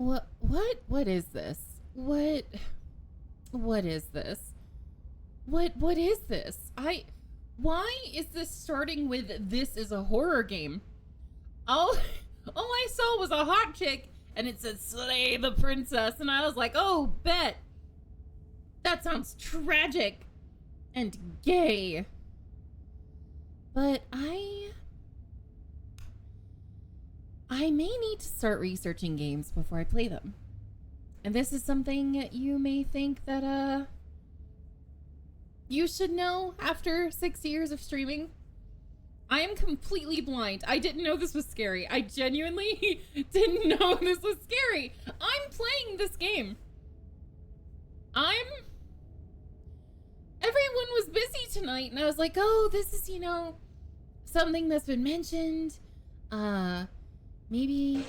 What is this? What is this? What is this? Why is this starting with "this is a horror game"? All I saw was a hot chick and it said "slay the princess" and I was like, oh, bet. That sounds tragic and gay. But I may need to start researching games before I play them. And this is something you may think that you should know after 6 years of streaming. I am completely blind. I didn't know this was scary. I genuinely didn't know this was scary. I'm playing this game. Everyone was busy tonight and I was like, oh, this is, something that's been mentioned. Maybe.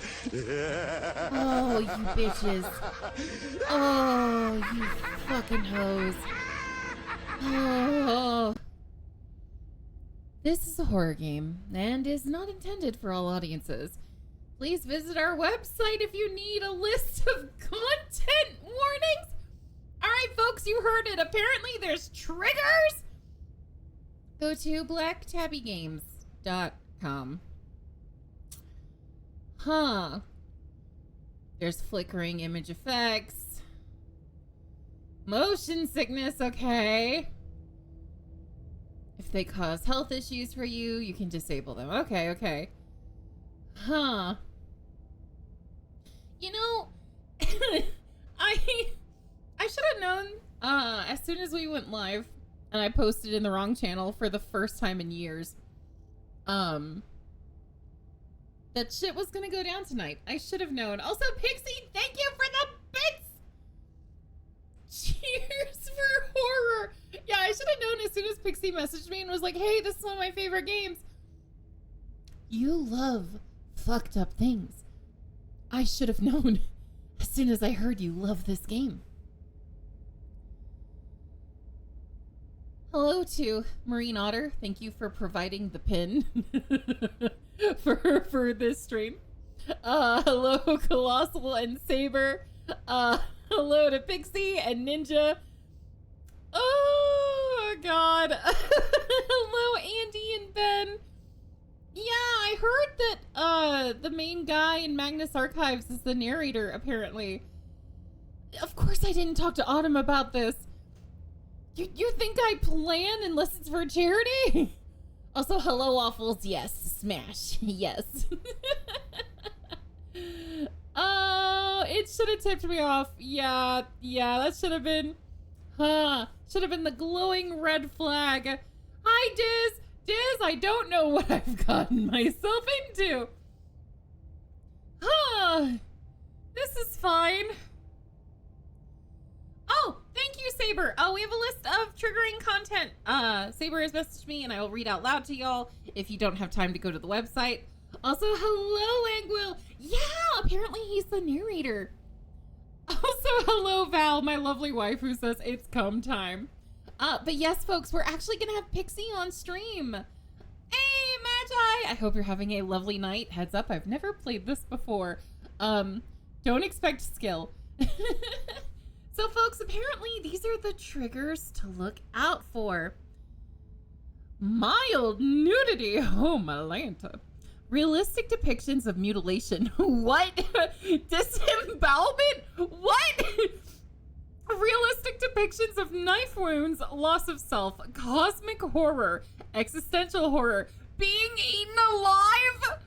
Oh, you bitches. Oh, you fucking hoes. Oh. This is a horror game and is not intended for all audiences. Please visit our website if you need a list of content warnings. All right, folks, you heard it. Apparently there's triggers. Go to blacktabbygames.com. Huh. There's flickering image effects. Motion sickness, okay. If they cause health issues for you, you can disable them. Okay. Huh. I should have known as soon as we went live and I posted in the wrong channel for the first time in years. That shit was gonna go down tonight. I should have known. Also, Pixie, thank you for the bits! Cheers for horror! Yeah, I should have known as soon as Pixie messaged me and was like, hey, this is one of my favorite games. You love fucked up things. I should have known as soon as I heard you love this game. Hello to Marine Otter. Thank you for providing the pin for this stream. Hello, Colossal and Saber. Hello to Pixie and Ninja. Oh, God. Hello, Andy and Ben. Yeah, I heard that the main guy in Magnus Archives is the narrator, apparently. Of course I didn't talk to Autumn about this. You think I plan unless it's for charity? Also, hello, Waffles. Yes. Smash. Yes. Oh, it should have tipped me off. Yeah, that should have been... should have been the glowing red flag. Hi, Diz. Diz, I don't know what I've gotten myself into. This is fine. Oh, thank you, Saber. Oh, we have a list of triggering content. Saber has messaged me and I will read out loud to y'all if you don't have time to go to the website. Also, hello, Angwil. Yeah, apparently he's the narrator. Also, hello, Val, my lovely wife, who says it's come time. But yes, folks, we're actually gonna have Pixie on stream. Hey, Magi! I hope you're having a lovely night. Heads up, I've never played this before. Don't expect skill. So, folks, apparently these are the triggers to look out for. Mild nudity. Oh, Malanta. Realistic depictions of mutilation. What? Disembowelment? What? Realistic depictions of knife wounds, loss of self, cosmic horror, existential horror, being eaten alive.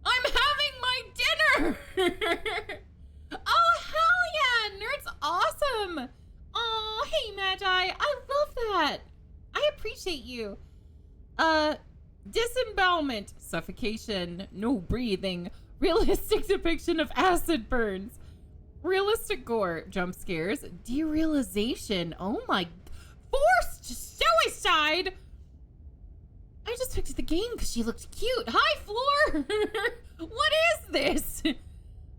I'm having my dinner. Oh, hell yeah. Nerd's awesome. Oh, hey, Magi. I love that. I appreciate you. Disembowelment, suffocation, no breathing, realistic depiction of acid burns, realistic gore, jump scares, derealization, oh my, forced suicide. I just picked the game because she looked cute. Hi, Floor. What is this?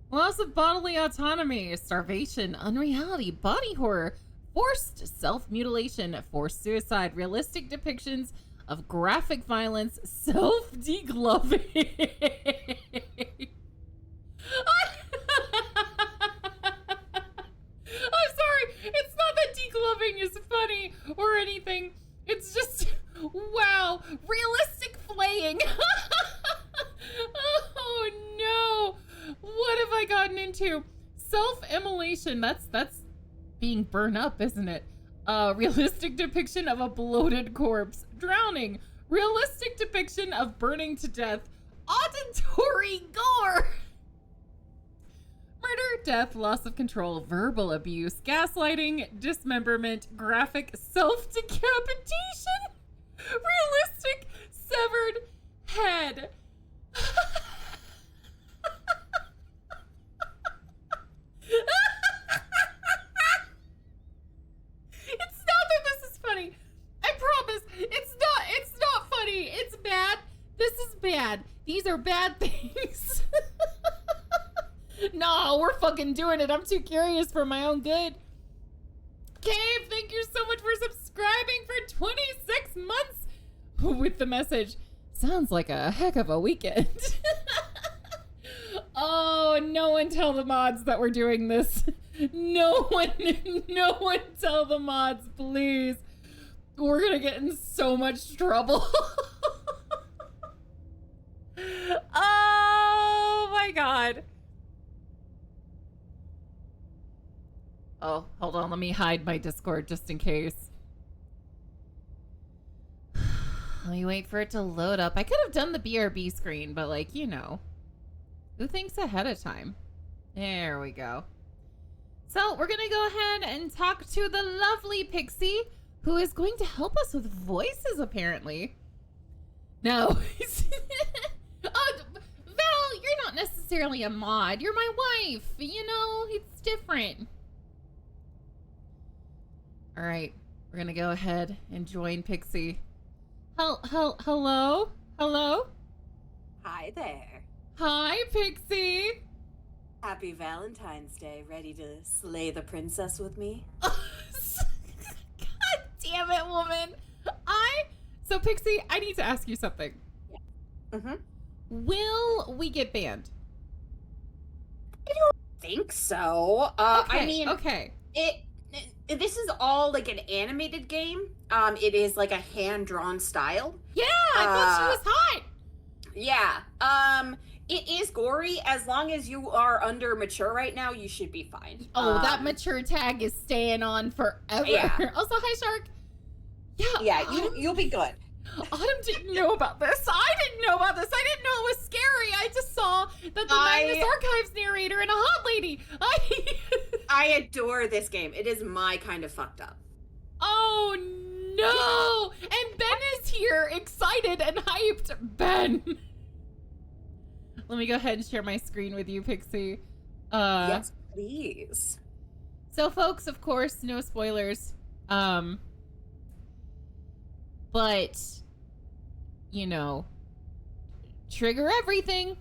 Loss of bodily autonomy, starvation, unreality, body horror, forced self-mutilation, forced suicide, realistic depictions of graphic violence, self-degloving. anything. It's just, wow, realistic flaying. Oh no, what have I gotten into? Self-immolation, that's being burned up, isn't it? Realistic depiction of a bloated corpse. Drowning. Realistic depiction of burning to death. Auditory gore. Murder, death, loss of control, verbal abuse, gaslighting, dismemberment, graphic self-decapitation, realistic severed head. It's not that this is funny. I promise. It's not funny. It's bad. This is bad. These are bad things. No, we're fucking doing it. I'm too curious for my own good. Cave, thank you so much for subscribing for 26 months with the message. Sounds like a heck of a weekend. Oh, no one tell the mods that we're doing this. No one tell the mods, please. We're gonna get in so much trouble. Oh my god. Oh, hold on. Let me hide my Discord just in case. Let me wait for it to load up. I could have done the BRB screen, but like, you know. Who thinks ahead of time? There we go. So we're going to go ahead and talk to the lovely Pixie, who is going to help us with voices, apparently. No. Val, you're not necessarily a mod. You're my wife. You know, it's different. All right. We're going to go ahead and join Pixie. Hello? Hello? Hi there. Hi, Pixie. Happy Valentine's Day. Ready to slay the princess with me? God damn it, woman. So Pixie, I need to ask you something. Yeah. Mm-hmm. Will we get banned? I don't think so. Okay, I mean, okay. This is all like an animated game. It is like a hand-drawn style. Yeah, I thought she was hot. Yeah. It is gory. As long as you are under mature right now, you should be fine. Oh, that mature tag is staying on forever. Yeah. Also, hi, Shark. Yeah, you'll be good. Autumn didn't know about this. I didn't know about this. I didn't know it was scary. I just saw that the Magnus Archives narrator and a hot lady. I adore this game. It is my kind of fucked up. Oh, no. And Ben is here, excited and hyped. Ben. Let me go ahead and share my screen with you, Pixie. Yes, please. So, folks, of course, no spoilers. But, you know, trigger everything.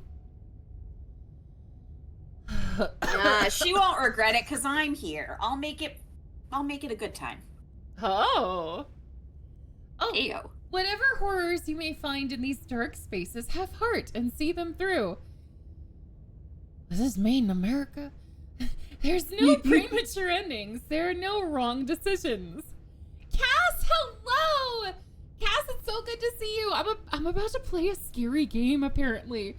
She won't regret it because I'm here. I'll make it a good time. Oh. Ew. Whatever horrors you may find in these dark spaces, have heart and see them through. Was this made in America? There's no premature endings. There are no wrong decisions. Cass, hello! Cass, it's so good to see you. I'm about to play a scary game, apparently.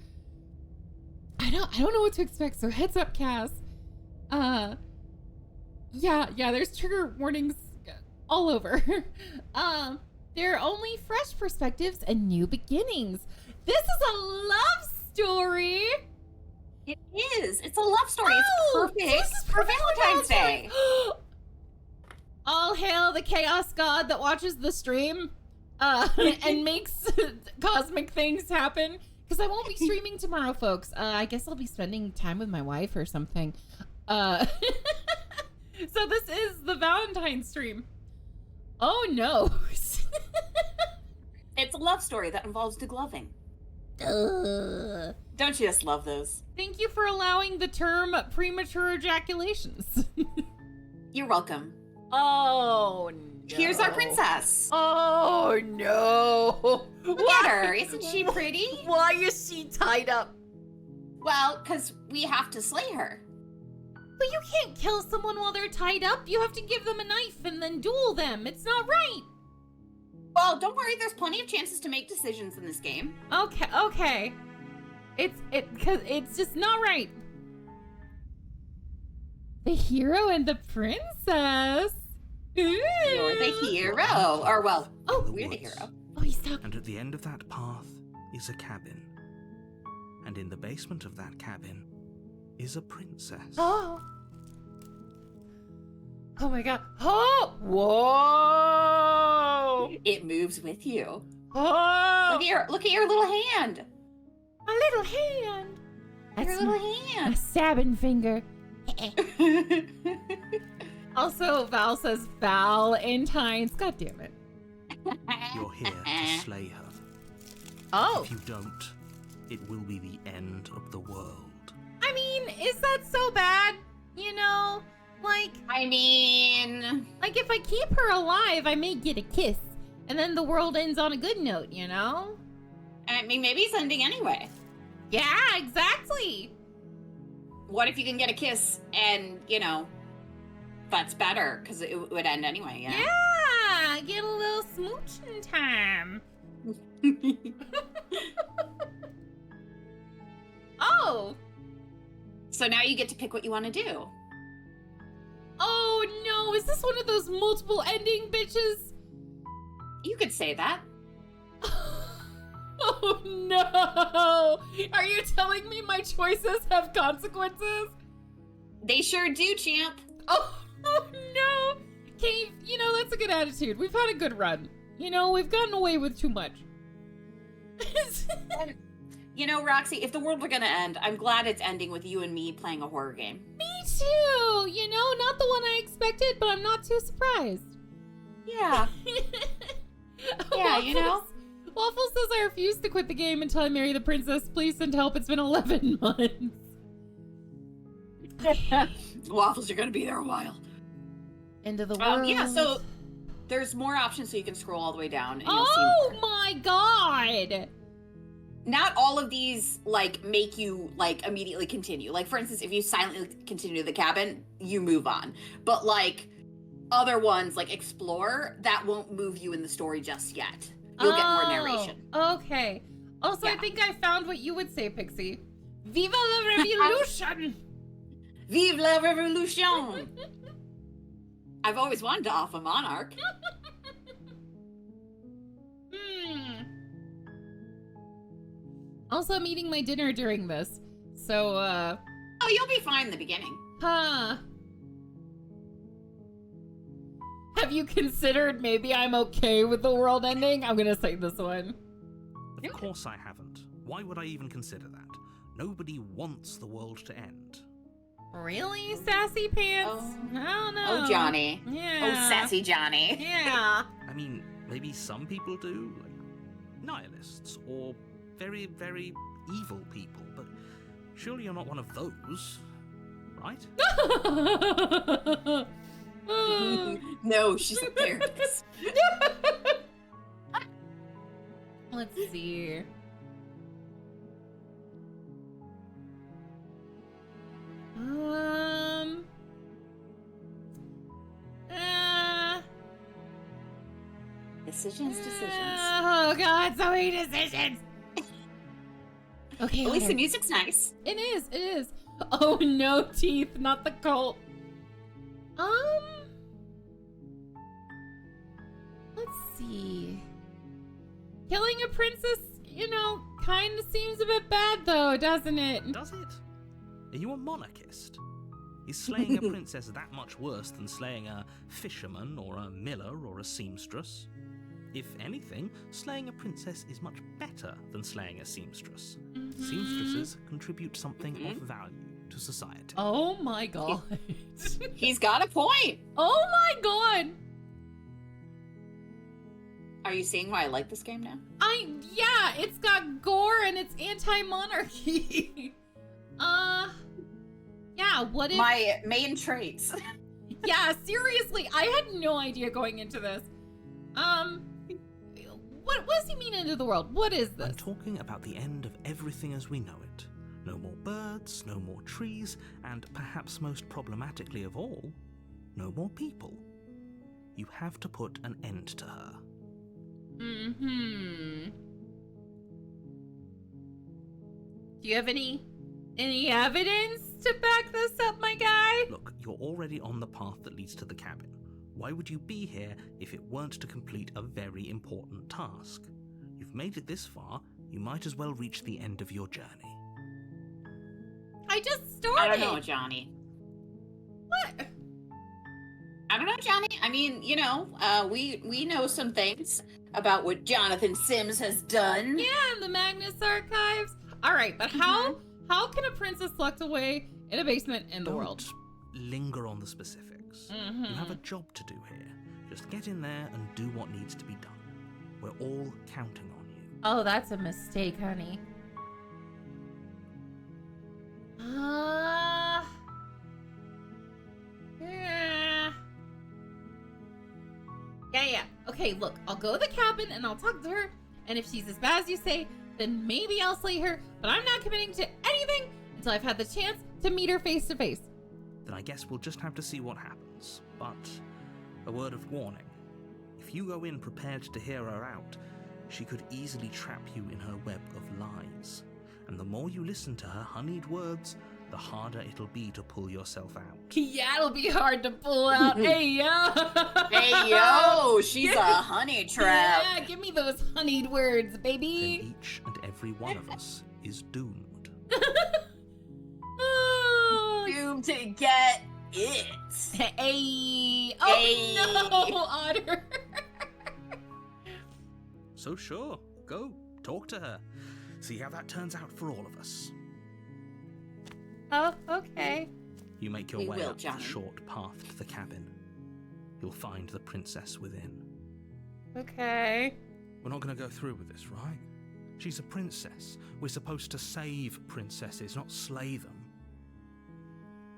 I don't know what to expect, so heads up, Cass. Yeah, there's trigger warnings all over. There are only fresh perspectives and new beginnings. This is a love story. It is. It's a love story. It's perfect. This is for perfect Valentine's Day. All hail the chaos god that watches the stream and makes cosmic things happen. Because I won't be streaming tomorrow, folks. I guess I'll be spending time with my wife or something. So this is the Valentine stream. Oh, no. It's a love story that involves degloving. Don't you just love those? Thank you for allowing the term premature ejaculations. You're welcome. Oh, no. Here's our princess. Oh, no. Look at her. Isn't she pretty? Why is she tied up? Well, because we have to slay her. But you can't kill someone while they're tied up. You have to give them a knife and then duel them. It's not right. Well, don't worry. There's plenty of chances to make decisions in this game. Okay. Cause it's just not right. The hero and the princess. Ooh. You're the hero. Or, well, we're the woods. hero. Oh, he's talking. And at the end of that path is a cabin. And in the basement of that cabin is a princess. Oh. Oh my god. Oh! Whoa! It moves with you. Oh! Look at your little hand. A little hand. Your That's little a hand. stabbing finger. Also, Val says Valentine's. God damn it. You're here to slay her. Oh. If you don't, it will be the end of the world. I mean, is that so bad? You know? Like if I keep her alive, I may get a kiss. And then the world ends on a good note, you know? I mean, maybe it's ending anyway. Yeah, exactly. What if you can get a kiss and, that's better because it would end anyway, yeah? Yeah, get a little smooching time. Oh. So now you get to pick what you want to do. Oh no, is this one of those multiple ending bitches? You could say that. Oh no! Are you telling me my choices have consequences? They sure do, champ. Oh no! Cave, that's a good attitude. We've had a good run. We've gotten away with too much. Roxy, if the world were gonna end, I'm glad it's ending with you and me playing a horror game. Me too! Not the one I expected, but I'm not too surprised. Yeah. Yeah, Waffles says I refuse to quit the game until I marry the princess. Please send help. It's been 11 months. Waffles are gonna be there a while. End of the world. Yeah, so there's more options so you can scroll all the way down and you'll see Oh more. my god! Not all of these, make you, immediately continue. Like, for instance, if you silently continue the cabin, you move on. But, other ones, like Explore, that won't move you in the story just yet. You'll get more narration. Okay. Also, Yeah. I think I found what you would say, Pixie. Viva la revolution! Vive la revolution! I've always wanted to off a monarch. Also, I'm eating my dinner during this. So, Oh, you'll be fine in the beginning. Have you considered maybe I'm okay with the world ending? I'm gonna say this one. Of course I haven't. Why would I even consider that? Nobody wants the world to end. Really, Sassy Pants? Oh. I don't know. Oh, Johnny. Yeah. Oh, sassy Johnny. Yeah. I mean, maybe some people do, like nihilists or very, very evil people, but surely you're not one of those, right? No, she's a therapist. Let's see. Decisions. Oh god, so many decisions. Okay, At least the music's nice. It is. Oh no, teeth, not the cult. Let's see. Killing a princess, kind of seems a bit bad though, doesn't it? Does it? Are you a monarchist? Is slaying a princess that much worse than slaying a fisherman or a miller or a seamstress? If anything, slaying a princess is much better than slaying a seamstress. Seamstresses contribute something of value to society. Oh my god. He's got a point. Oh my god. Are you seeing why I like this game now? Yeah, it's got gore and it's anti-monarchy. Yeah, what if... My main traits. Yeah, seriously, I had no idea going into this. What does he mean end of the world? What is this? I'm talking about the end of everything as we know it. No more birds, no more trees, and perhaps most problematically of all, no more people. You have to put an end to her. Mm-hmm. Do you have any evidence to back this up, my guy? Look, you're already on the path that leads to the cabin. Why would you be here if it weren't to complete a very important task? You've made it this far, you might as well reach the end of your journey. I just started. I don't know, Johnny. What? I don't know, Johnny. I mean, you know, we know some things about what Jonathan Sims has done. Yeah, in the Magnus Archives. All right, but how can a princess locked away in a basement in the world? Linger on the specifics. You have a job to do here. Just get in there and do what needs to be done. We're all counting on you. Oh, that's a mistake, honey. Yeah. Okay, look, I'll go to the cabin and I'll talk to her. And if she's as bad as you say, then maybe I'll slay her. But I'm not committing to anything until I've had the chance to meet her face to face. Then I guess we'll just have to see what happens. But a word of warning. If you go in prepared to hear her out, she could easily trap you in her web of lies. And the more you listen to her honeyed words, the harder it'll be to pull yourself out. Yeah, it'll be hard to pull out. Hey, yo! Hey, yo! She's a honey trap. Yeah, give me those honeyed words, baby. Then each and every one of us is doomed. Oh, Doomed to get it. hey! Oh Hey. no, Otter! So sure, go, talk to her. See how that turns out for all of us. Oh, okay. You make your We way will, up the Johnny. short path to the cabin. You'll find the princess within. Okay. We're not going to go through with this, right? She's a princess. We're supposed to save princesses, not slay them.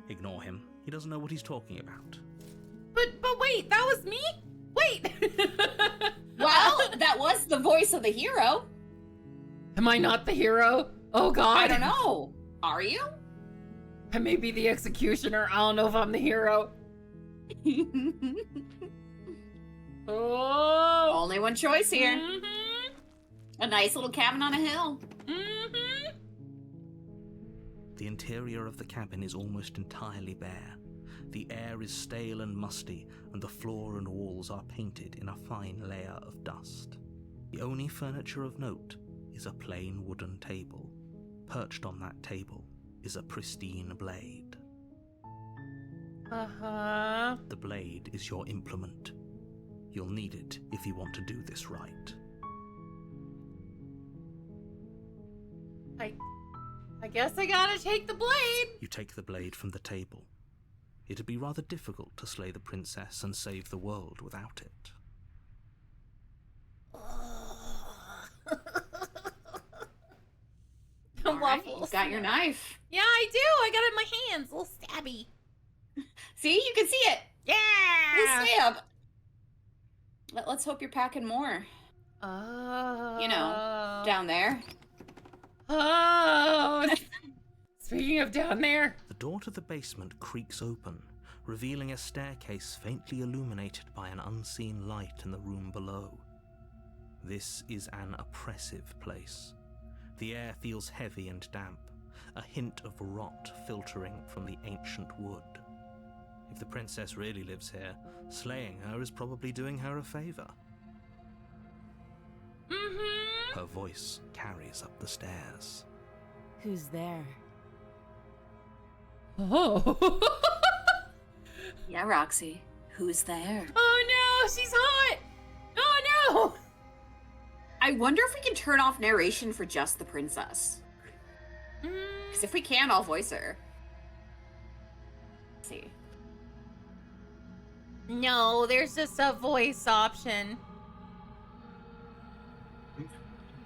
Ignore him. He doesn't know what he's talking about. But wait, that was me? Wait! Well, that was the voice of the hero. Am I not the hero? Oh god. I don't know. Are you? I may be the executioner. I don't know if I'm the hero. Oh. Only one choice here. Mm-hmm. A nice little cabin on a hill. Mm-hmm. The interior of the cabin is almost entirely bare. The air is stale and musty, and the floor and walls are painted in a fine layer of dust. The only furniture of note is a plain wooden table. Perched on that table is a pristine blade. Uh-huh. The blade is your implement. You'll need it if you want to do this right. I guess I gotta take the blade. You take the blade from the table. It'd be rather difficult to slay the princess and save the world without it. All right, you've got your knife. Yeah, I do. I got it in my hands. A little stabby. See, you can see it. Yeah. The stab. Let's hope you're packing more. Oh. You know, down there. Oh. Speaking of down there. The door to the basement creaks open, revealing a staircase faintly illuminated by an unseen light in the room below. This is an oppressive place. The air feels heavy and damp, a hint of rot filtering from the ancient wood. If the princess really lives here, slaying her is probably doing her a favor. Mm-hmm. Her voice carries up the stairs. Who's there? Oh. Yeah, Roxy. Who's there? Oh no, she's hot. Oh no. I wonder if we can turn off narration for just the princess. Because if we can, I'll voice her. Let's see. No, there's just a voice option.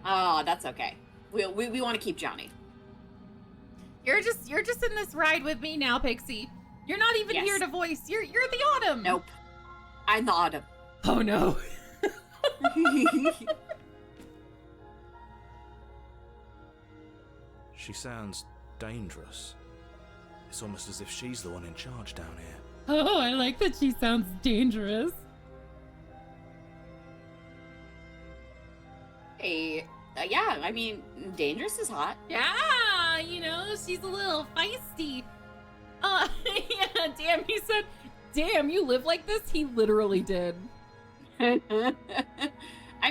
Oh, that's okay. We want to keep Johnny. You're just in this ride with me now, Pixie. You're not even Yes. here to voice. You're the Autumn. Nope. I'm the Autumn. Oh no. She sounds dangerous. It's almost as if she's the one in charge down here. Oh, I like that she sounds dangerous. I mean, dangerous is hot. Yeah, you know, she's a little feisty. Yeah, damn, he said, damn, you live like this? He literally did. I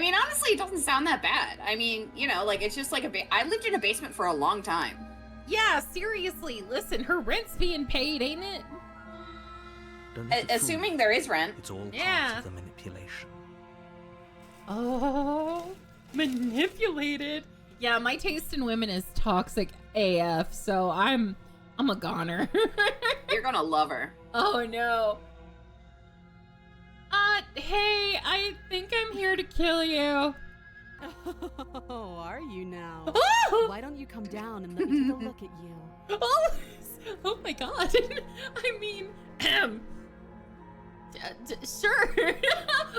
mean, honestly, it doesn't sound that bad. I mean, you know, like, it's just like I lived in a basement for a long time. Yeah, seriously, listen, her rent's being paid, ain't it? Don't let it fool Assuming you. there is rent. It's all Yeah. part of the manipulation. Oh, manipulated. Yeah, my taste in women is toxic AF, so I'm a goner. You're gonna love her. Oh no. Hey, I think I'm here to kill you. Oh, are you now? Oh, Why don't you come down and let me take a look at you? oh my god. I mean, sure.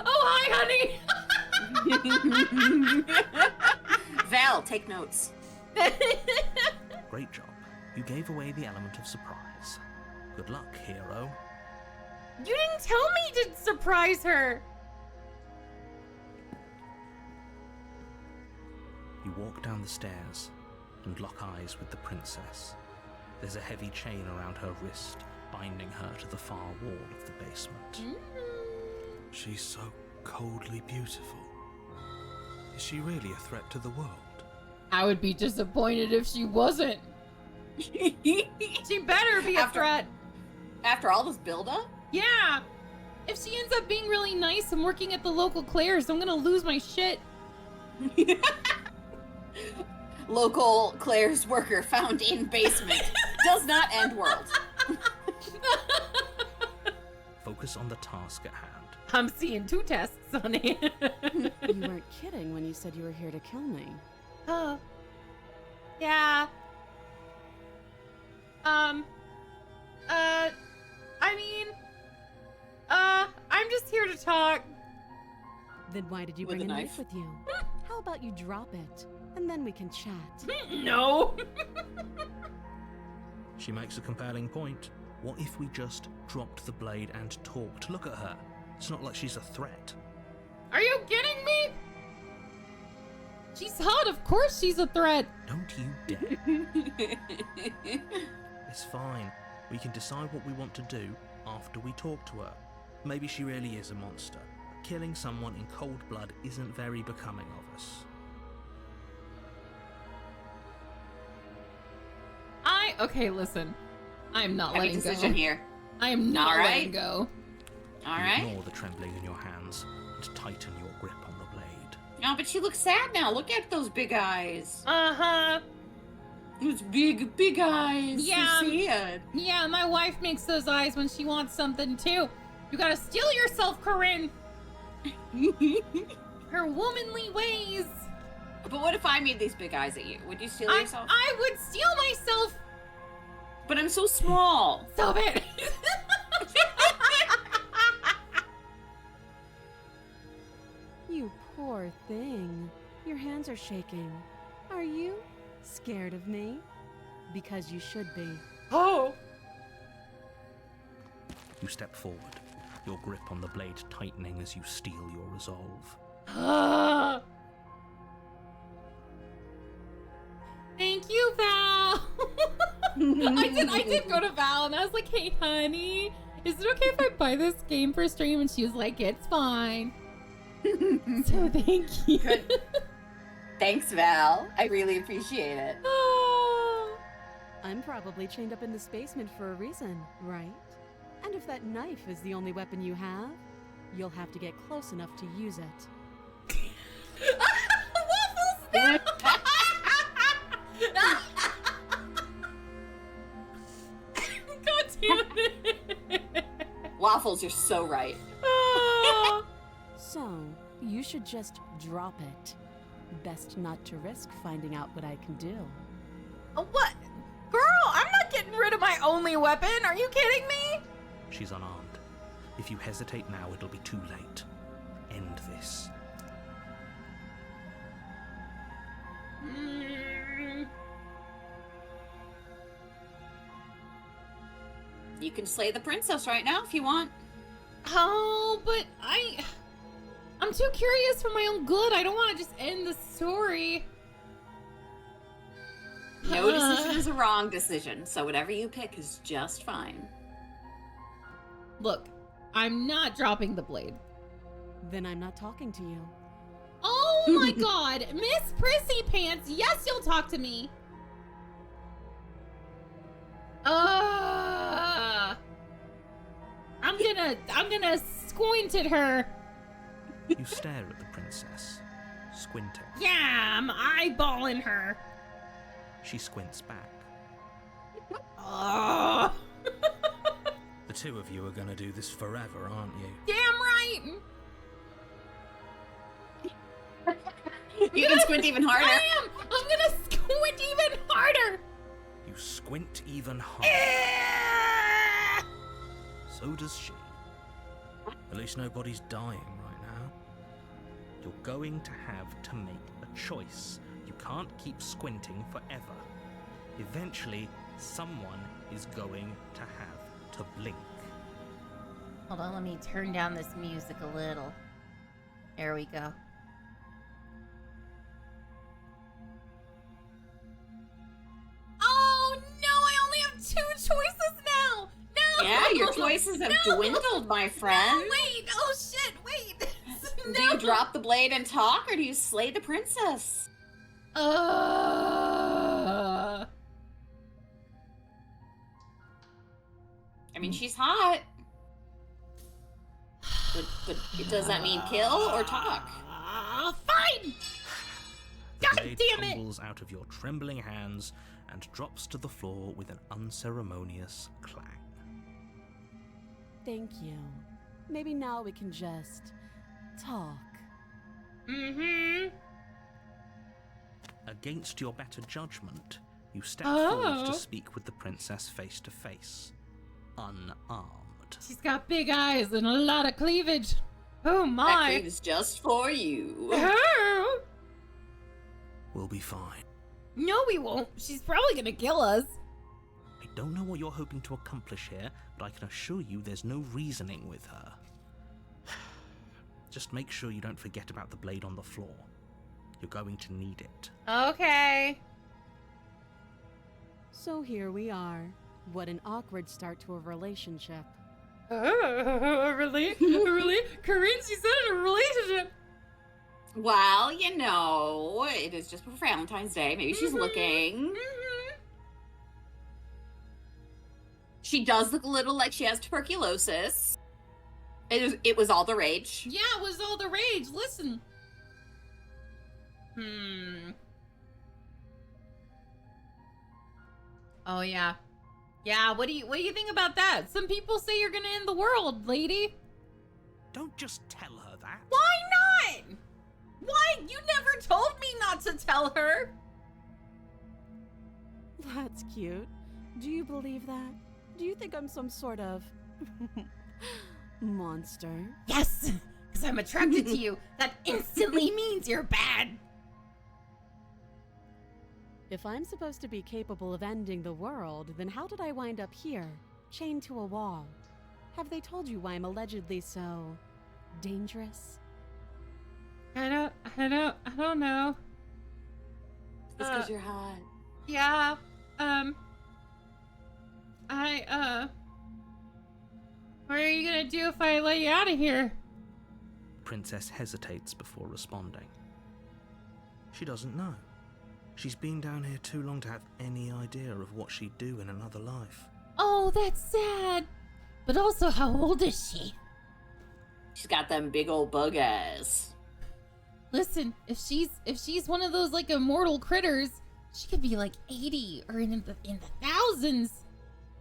Oh, hi, honey. Val, take notes. Great job. You gave away the element of surprise. Good luck, hero. You didn't tell me to surprise her. You walk down the stairs and lock eyes with the princess. There's a heavy chain around her wrist, binding her to the far wall of the basement. She's so coldly beautiful. Is she really a threat to the world? I would be disappointed if she wasn't. She better be a threat. After all this buildup? Yeah. If she ends up being really nice and working at the local Claire's, I'm gonna lose my shit. Local Claire's worker found in basement. Does not end world. Focus on the task at hand. I'm seeing 2 tests, honey. You weren't kidding when you said you were here to kill me. Oh. Yeah. I mean, I'm just here to talk. Then why did you With bring a a knife. knife with you? How about you drop it, and then we can chat? No. She makes a compelling point. What if we just dropped the blade and talked? Look at her. It's not like she's a threat. Are you kidding me? She's hot, of course she's a threat. Don't you dare. It's fine. We can decide what we want to do after we talk to her. Maybe she really is a monster. Killing someone in cold blood isn't very becoming of us. Okay, listen. I'm not Heavy letting decision go. here. I am not All right. letting go. All You right. Ignore the trembling in your hands and tighten your grip on the blade. No, but she looks sad now. Look at those big eyes. Uh-huh. Those big eyes. Yeah. So sad. Yeah, my wife makes those eyes when she wants something too. You gotta steel yourself, Corinne. Her womanly ways. But what if I made these big eyes at you? Would you steal yourself? I would steal myself. But I'm so small. Stop it. You poor thing. Your hands are shaking. Are you scared of me? Because you should be. Oh. You step forward, your grip on the blade tightening as you steel your resolve. Thank you, Val. I did go to Val and I was like, hey, honey, is it okay if I buy this game for stream? And she was like, it's fine. So thank you. Good. Thanks, Val. I really appreciate it. Oh. I'm probably chained up in this basement for a reason, right? And if that knife is the only weapon you have, you'll have to get close enough to use it. Waffles now. God damn it. Waffles, you're so right. Oh. So, you should just drop it. Best not to risk finding out what I can do. What? Girl, I'm not getting rid of my only weapon. Are you kidding me? She's unarmed. If you hesitate now, it'll be too late. End this. You can slay the princess right now if you want. Oh, but I'm too curious for my own good. I don't want to just end the story. No decision is a wrong decision, so whatever you pick is just fine. Look, I'm not dropping the blade. Then I'm not talking to you. Oh my god, Miss Prissy Pants, yes, you'll talk to me. I'm gonna squint at her. You stare at the princess, squinting. Yeah, I'm eyeballing her. She squints back. Oh. The two of you are gonna do this forever, aren't you? Damn right. You can squint even harder. I am. I'm gonna squint even harder. You squint even harder. So does she. At least nobody's dying right now. You're going to have to make a choice. You can't keep squinting forever. Eventually, someone is going to have to blink. Hold on, let me turn down this music a little. There we go. Oh no, I only have 2 choices now. No. Yeah, your choices have dwindled, my friend. No, wait. Oh shit, wait. No. Do you drop the blade and talk, or do you slay the princess? Uh. I mean, she's hot. But does that mean kill or talk? Fine. The God blade damn it. tumbles out of your trembling hands and drops to the floor with an unceremonious clang. Thank you. Maybe now we can just talk. Mm-hmm. Against your better judgment, you step Oh. forward to speak with the princess face to face, unarmed. She's got big eyes and a lot of cleavage. Oh That my. cream is just for you. Oh. We'll be fine. No, we won't. She's probably gonna kill us. I don't know what you're hoping to accomplish here, but I can assure you there's no reasoning with her. Just make sure you don't forget about the blade on the floor. You're going to need it. Okay. So here we are. What an awkward start to a relationship. Really? Corinne, she said in a relationship. Well, you know, it is just before Valentine's Day. Maybe she's looking. She does look a little like she has tuberculosis. It was all the rage. Yeah, it was all the rage. Listen. Oh yeah. Yeah, what do you think about that? Some people say you're gonna end the world, lady. Don't just tell her that. Why not? Why? You never told me not to tell her. That's cute. Do you believe that? Do you think I'm some sort of monster? Yes, because I'm attracted to you. That instantly means you're bad. If I'm supposed to be capable of ending the world, then how did I wind up here, chained to a wall? Have they told you why I'm allegedly so dangerous? I don't know. It's because you're hot. Yeah, what are you gonna do if I let you out of here? Princess hesitates before responding. She doesn't know. She's been down here too long to have any idea of what she'd do in another life. Oh, that's sad. But also, how old is she? She's got them big old bug eyes. Listen, if she's one of those like immortal critters, she could be like 80 or in the thousands.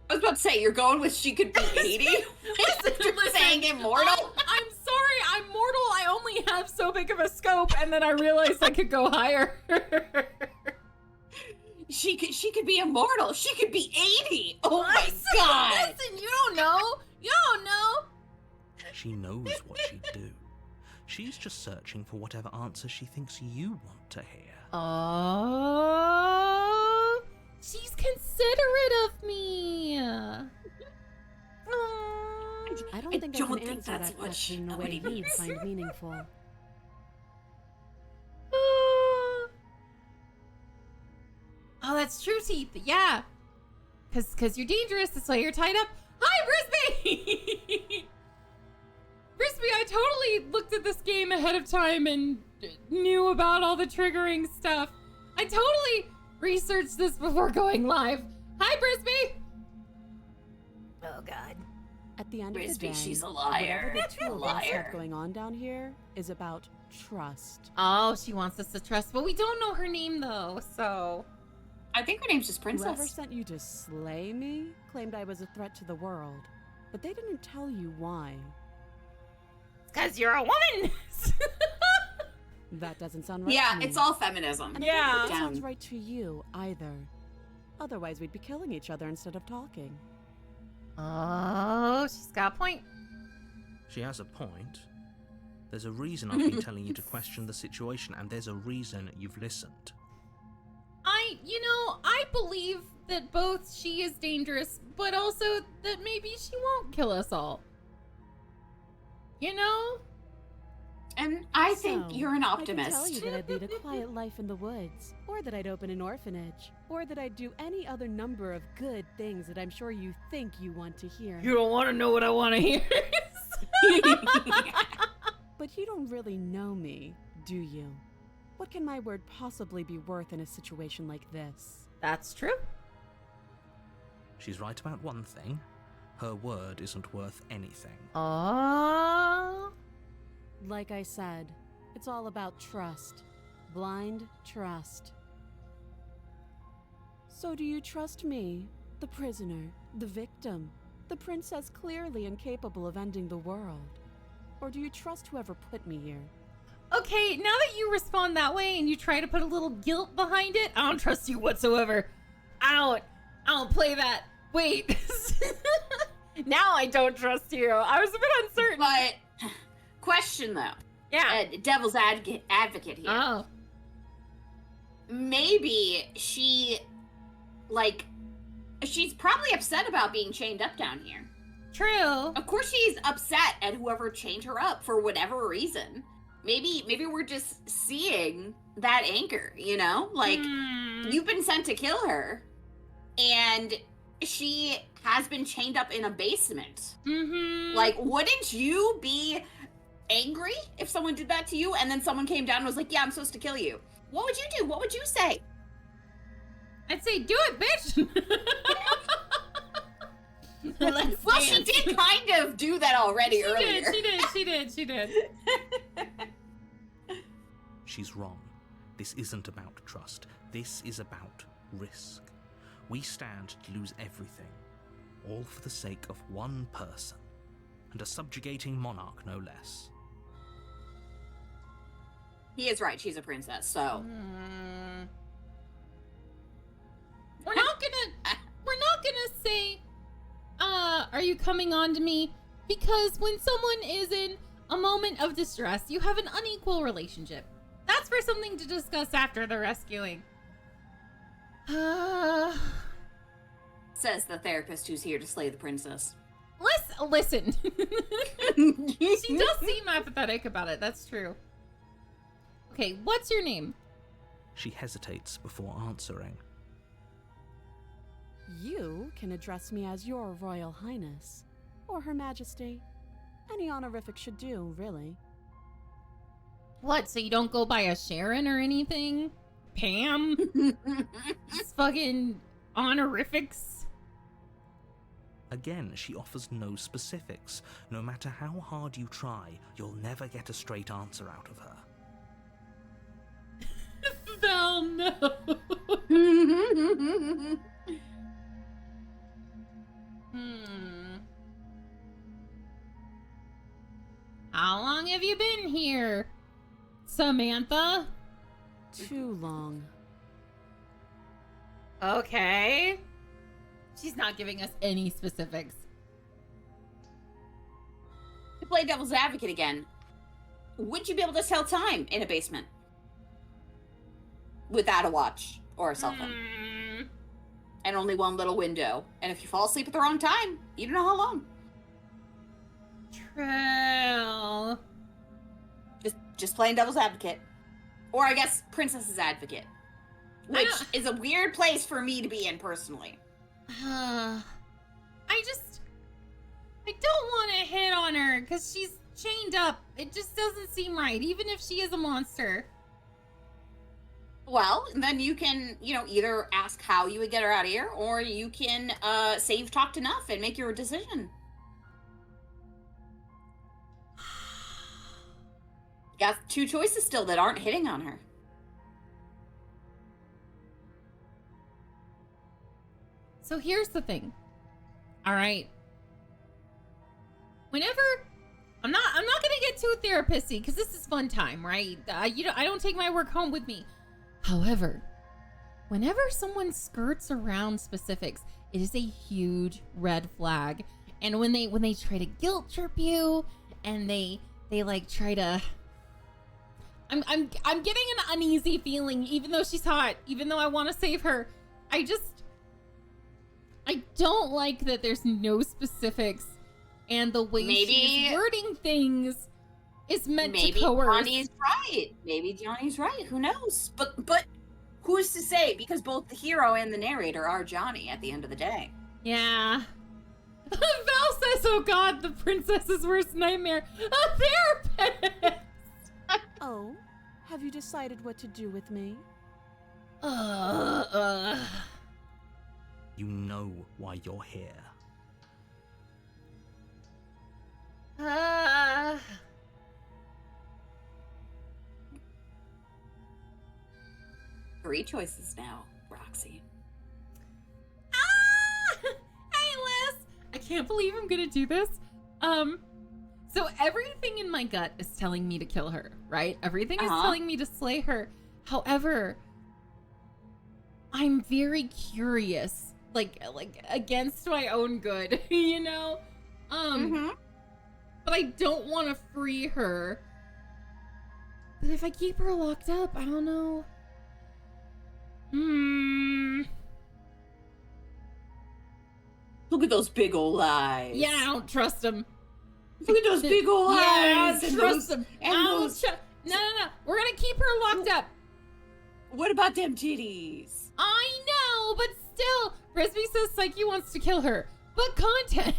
I was about to say, you're going with she could be 80? You're saying immortal? Oh, I'm sorry, I'm mortal. I only have so big of a scope, and then I realized I could go higher. She could be immortal. She could be 80. Oh my god. Listen, you don't know. You don't know. She knows what she'd do. She's just searching for whatever answer she thinks you want to hear. Oh, she's considerate of me. I don't think I don't can think answer that's that what question in a way nobody you'd means. find meaningful. Oh, it's true teeth. Yeah. Cause you're dangerous. That's why you're tied up. Hi, Brisby! Brisby, I totally looked at this game ahead of time and knew about all the triggering stuff. I totally researched this before going live. Hi, Brisby! Oh, God. At the end of the Frisbee, day, she's a liar. whatever the two of us Liar. have going on down here is about trust. Oh, she wants us to trust, but we don't know her name, though, so... I think her name's just Whoever Princess. sent you to slay me claimed I was a threat to the world, but they didn't tell you why. Because you're a woman! That doesn't sound right Yeah, to me. it's all feminism. And Yeah. I don't think it Down. sounds right to you either. Otherwise, we'd be killing each other instead of talking. Oh, she's got a point. She has a point. There's a reason I've been telling you to question the situation, and there's a reason you've listened. I believe that both she is dangerous, but also that maybe she won't kill us all. You know? And I think So, you're an I can tell optimist. you that I'd lead a quiet life in the woods, or that I'd open an orphanage, or that I'd do any other number of good things that I'm sure you think you want to hear. You don't want to know what I want to hear. But you don't really know me, do you? What can my word possibly be worth in a situation like this? That's true. She's right about one thing. Her word isn't worth anything. Oh. Like I said, it's all about trust. Blind trust. So do you trust me, the prisoner, the victim, the princess clearly incapable of ending the world? Or do you trust whoever put me here? Okay, now that you respond that way and you try to put a little guilt behind it, I don't trust you whatsoever. I don't play that. Wait. Now I don't trust you. I was a bit uncertain. But, question though. Yeah. Devil's advocate here. Oh. Maybe she's probably upset about being chained up down here. True. Of course she's upset at whoever chained her up for whatever reason. Maybe we're just seeing that anchor, you know? Like, you've been sent to kill her, and she has been chained up in a basement. Mm-hmm. Like, wouldn't you be angry if someone did that to you, and then someone came down and was like, yeah, I'm supposed to kill you? What would you do? What would you say? I'd say, do it, bitch. Let's Well, dance. she did kind of do that already earlier. She did. She's wrong. This isn't about trust. This is about risk. We stand to lose everything, all for the sake of one person, and a subjugating monarch no less. He is right. She's a princess, so. We're not gonna say, are you coming on to me? Because when someone is in a moment of distress, you have an unequal relationship. That's for something to discuss after the rescuing. Says the therapist who's here to slay the princess. Listen. She does seem apathetic about it, that's true. Okay, what's your name? She hesitates before answering. You can address me as your Royal Highness, or Her Majesty. Any honorific should do, really. What, so you don't go by a Sharon or anything? Pam? Just fucking honorifics? Again, she offers no specifics. No matter how hard you try, you'll never get a straight answer out of her. Val, no. How long have you been here, Samantha? Too long. Okay. She's not giving us any specifics. To play devil's advocate again, would you be able to tell time in a basement? Without a watch or a cell phone. And only one little window. And if you fall asleep at the wrong time, you don't know how long. True. Just playing devil's advocate. Or I guess princess's advocate. which is a weird place for me to be in personally. I don't want to hit on her because she's chained up. It just doesn't seem right, even if she is a monster. Well, then you can, either ask how you would get her out of here, or you can say you've talked enough and make your decision. You got 2 choices still that aren't hitting on her. So here's the thing. All right. Whenever I'm not gonna get too therapist-y because this is fun time, right? I don't take my work home with me. However, whenever someone skirts around specifics, it is a huge red flag. And when they try to guilt trip you, and they like try to, I'm getting an uneasy feeling, even though she's hot, even though I want to save her. I don't like that there's no specifics, and the way she's wording things is meant to coerce. Maybe Johnny's right. Who knows? But who's to say? Because both the hero and the narrator are Johnny at the end of the day. Yeah. Val says, "Oh God, the princess's worst nightmare, a therapist." Oh, have you decided what to do with me? You know why you're here. 3 choices now, Roxy. Hey, Liz! I can't believe I'm gonna do this. So everything in my gut is telling me to kill her, right? Everything is telling me to slay her. However, I'm very curious, like against my own good, But I don't want to free her. But if I keep her locked up, I don't know. Look at those big old eyes. Yeah, I don't trust him. Look at those big old eyes. Yeah, I don't trust him. No. We're gonna keep her locked up. What about them titties? I know, but still, Frisbee says Psyche wants to kill her. But content.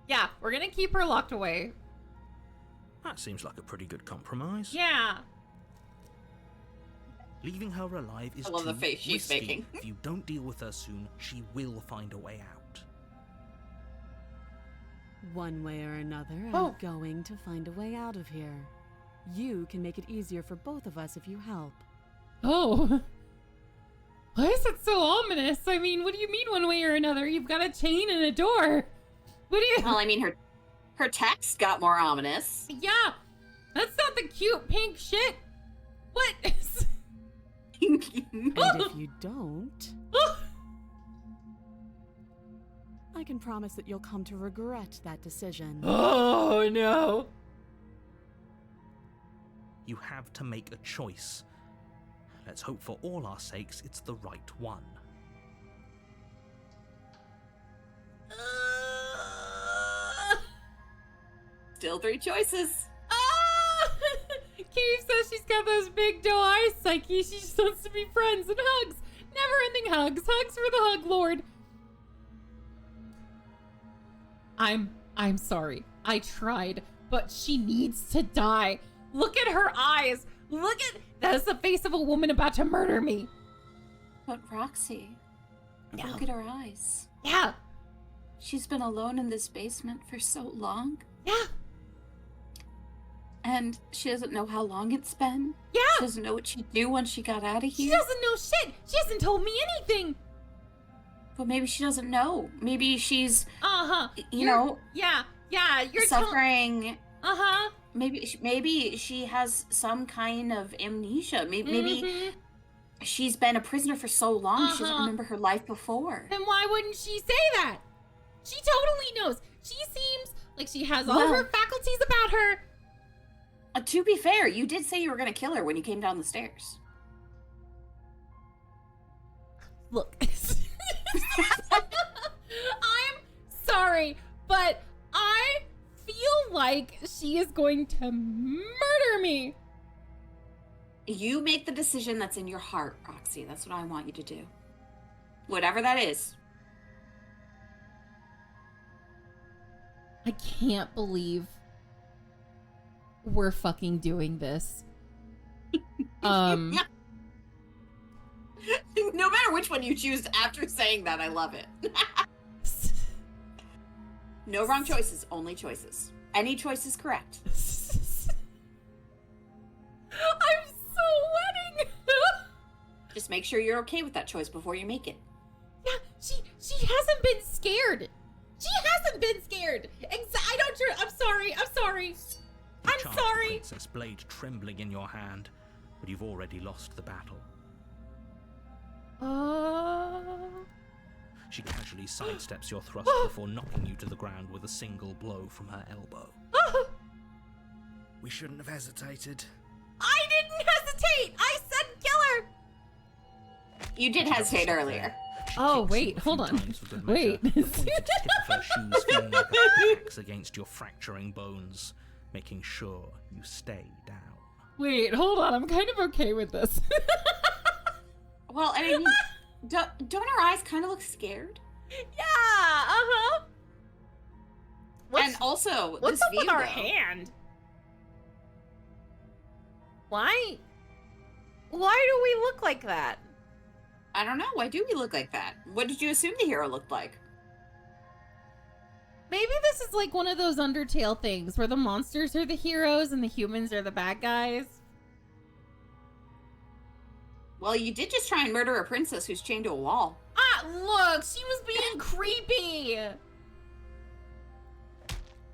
Yeah, we're gonna keep her locked away. That seems like a pretty good compromise. Yeah. Leaving her alive is I love too the face she's risky. making. If you don't deal with her soon, she will find a way out. One way or another, Oh. I'm going to find a way out of here. You can make it easier for both of us if you help. Oh. Why is it so ominous? I mean, what do you mean one way or another? You've got a chain and a door. What do you... Well, I mean, her text got more ominous. Yeah. That's not the cute pink shit. What? And if you don't, I can promise that you'll come to regret that decision. Oh, no. You have to make a choice. Let's hope for all our sakes it's the right one. Still 3 choices. Cave says she's got those big doe eyes, Psyche. She just wants to be friends and hugs. Never-ending hugs. Hugs for the hug lord. I'm sorry. I tried, but she needs to die. Look at her eyes. That is the face of a woman about to murder me. But Roxy, No. look at her eyes. Yeah. She's been alone in this basement for so long. Yeah. And she doesn't know how long it's been. Yeah. She doesn't know what she'd do when she got out of She here. doesn't know shit. She hasn't told me anything. But maybe she doesn't know. Maybe she's, Uh-huh. you know, Yeah. You're suffering. Uh-huh. Maybe she has some kind of amnesia. Maybe Mhm. she's been a prisoner for so long she doesn't Uh-huh. remember her life before. Then why wouldn't she say that? She totally knows. She seems like she has all Well- her faculties about her. To be fair, you did say you were going to kill her when you came down the stairs. Look. I'm sorry, but I feel like she is going to murder me. You make the decision that's in your heart, Roxy. That's what I want you to do. Whatever that is. I can't believe we're fucking doing this. No matter which one you choose after saying that, I love it. No wrong choices, only choices. Any choice is correct. I'm sweating. Just make sure you're okay with that choice before you make it. Yeah, she hasn't been scared. She hasn't been scared. I don't. I'm sorry. I'm sorry. You I'm charge the sorry. princess blade trembling in your hand, but you've already lost the battle. She casually sidesteps your thrust before knocking you to the ground with a single blow from her elbow. We shouldn't have hesitated. I didn't hesitate. I said kill her. You did hesitate earlier. She Oh, kicks wait, you a hold few on. times for good Wait. measure, the pointed tip of her shoes feeling like a axe against your fracturing bones, making sure you stay down. Wait, hold on. I'm kind of okay with this. Well, I mean, don't her eyes kind of look scared? Yeah. And also, What's this up view, with our though. hand? Why do we look like that? I don't know. Why do we look like that? What did you assume the hero looked like? Maybe this is like one of those Undertale things where the monsters are the heroes and the humans are the bad guys. Well, you did just try and murder a princess who's chained to a wall. Ah, look, she was being creepy.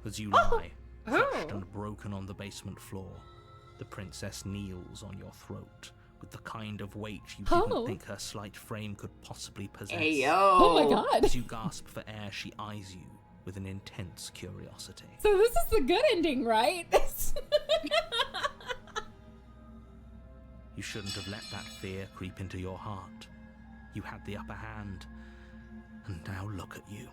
As you lie, Oh. crushed and broken on the basement floor, the princess kneels on your throat with the kind of weight you didn't Oh. think her slight frame could possibly possess. Hey, yo. Oh my god. As you gasp for air, she eyes you with an intense curiosity. So this is the good ending, right? You shouldn't have let that fear creep into your heart. You had the upper hand, and now look at you.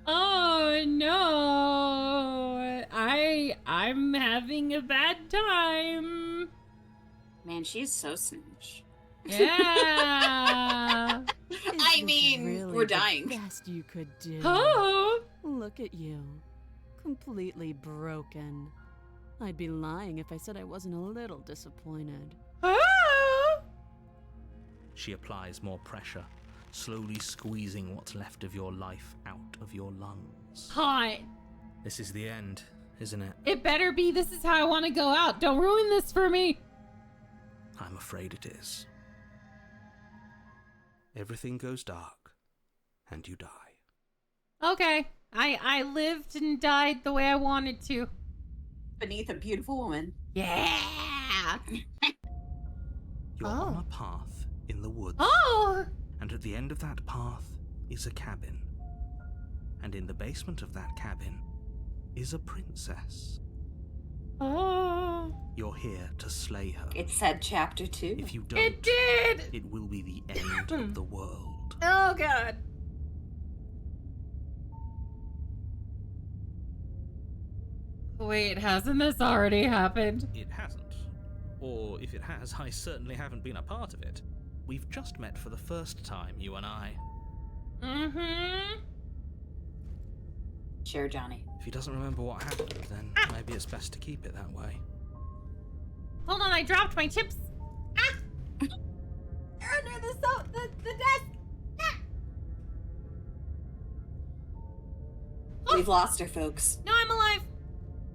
Oh no. I'm having a bad time. Man, she's so snooch. Yeah. Is I this mean, really we're the dying. best you could do. Oh. Look at you. Completely broken. I'd be lying if I said I wasn't a little disappointed. Oh. She applies more pressure, slowly squeezing what's left of your life out of your lungs. Hot. This is the end, isn't it? It better be. This is how I want to go out. Don't ruin this for me. I'm afraid it is. Everything goes dark, and you die. Okay. I lived and died the way I wanted to. Beneath a beautiful woman. Yeah. You're Oh. on a path in the woods, Oh. and at the end of that path is a cabin. And in the basement of that cabin is a princess. Oh. You're here to slay her. It said chapter 2. If you don't, It did. it will be the end of the world. Oh god. Wait, hasn't this already happened? It hasn't. Or if it has, I certainly haven't been a part of it. We've just met for the first time, you and I. Mm-hmm. Sure, Johnny. If he doesn't remember what happened, then maybe it's best to keep it that way. Hold on, I dropped my chips. Ah! They're under the desk. Ah! Oh, We've lost her, folks. no, I'm alive.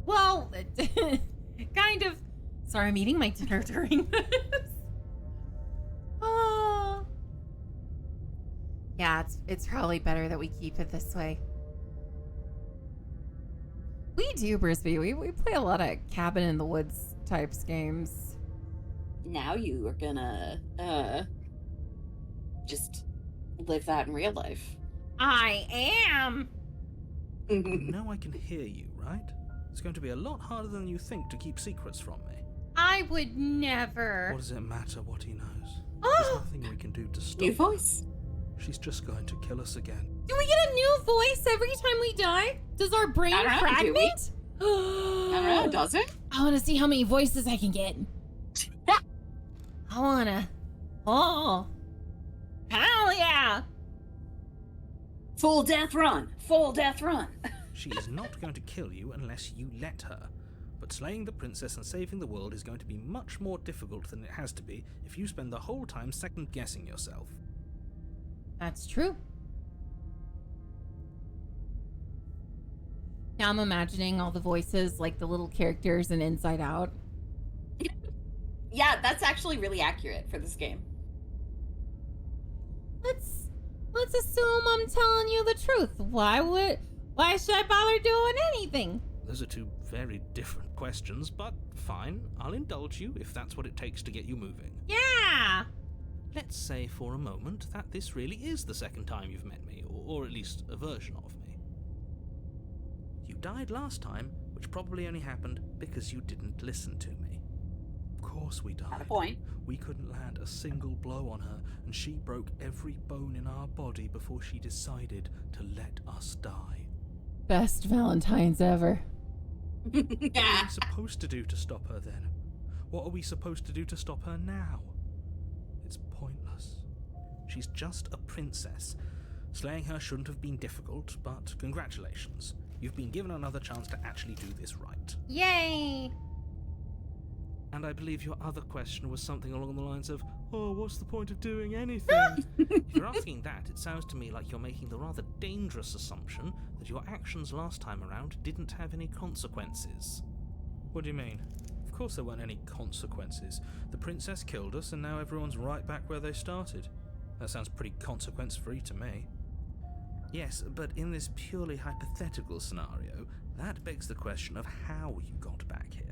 Well, kind of. Sorry, I'm eating my dinner during this. Oh. Yeah, it's probably better that we keep it this way. We do, Brisby. We play a lot of cabin in the woods types games. Now you are gonna, just live that in real life. I am. Now I can hear you, right? It's going to be a lot harder than you think to keep secrets from me. I would never. What does it matter what he knows? Oh. There's nothing we can do to stop New her. voice. She's just going to kill us again. Do we get a new voice every time we die? Does our brain I don't know, do we? fragment? I don't know, does it? I want to see how many voices I can get. I wanna. Oh. Hell yeah! Full death run. Full death run. She is not going to kill you unless you let her. But slaying the princess and saving the world is going to be much more difficult than it has to be if you spend the whole time second-guessing yourself. That's true. Now I'm imagining all the voices, like the little characters in Inside Out. Yeah, that's actually really accurate for this game. Let's assume I'm telling you the truth. Why should I bother doing anything? Those are two very different questions, but fine, I'll indulge you if that's what it takes to get you moving. Yeah! Let's say for a moment that this really is the second time you've met me, or at least a version of me. You died last time, which probably only happened because you didn't listen to me. Of course we died. At a point. We couldn't land a single blow on her, and she broke every bone in our body before she decided to let us die. Best Valentine's ever. What are we supposed to do to stop her then? What are we supposed to do to stop her now? It's pointless. She's just a princess. Slaying her shouldn't have been difficult, but congratulations. You've been given another chance to actually do this right. Yay! And I believe your other question was something along the lines of, oh, what's the point of doing anything? If you're asking that, it sounds to me like you're making the rather dangerous assumption that your actions last time around didn't have any consequences. What do you mean? Of course there weren't any consequences. The princess killed us, and now everyone's right back where they started. That sounds pretty consequence-free to me. Yes, but in this purely hypothetical scenario, that begs the question of how you got back here.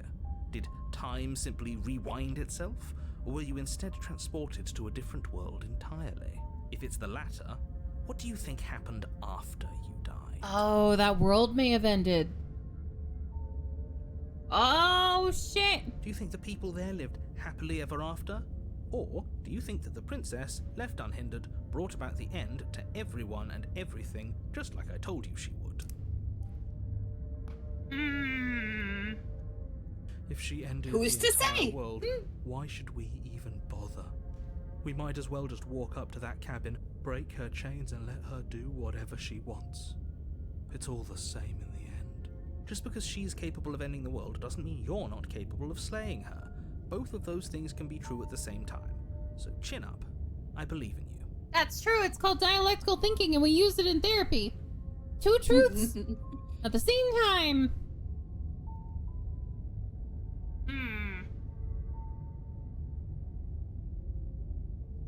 Did time simply rewind itself, or were you instead transported to a different world entirely? If it's the latter, what do you think happened after you died? Oh, that world may have ended. Oh, shit! Do you think the people there lived happily ever after? Or do you think that the princess, left unhindered, brought about the end to everyone and everything, just like I told you she would? If she ended Who's the to entire say? world, why should we even bother? We might as well just walk up to that cabin, break her chains, and let her do whatever she wants. It's all the same in the end. Just because she's capable of ending the world doesn't mean you're not capable of slaying her. Both of those things can be true at the same time. So chin up. I believe in you. That's true. It's called dialectical thinking, and we use it in therapy. Two truths at the same time.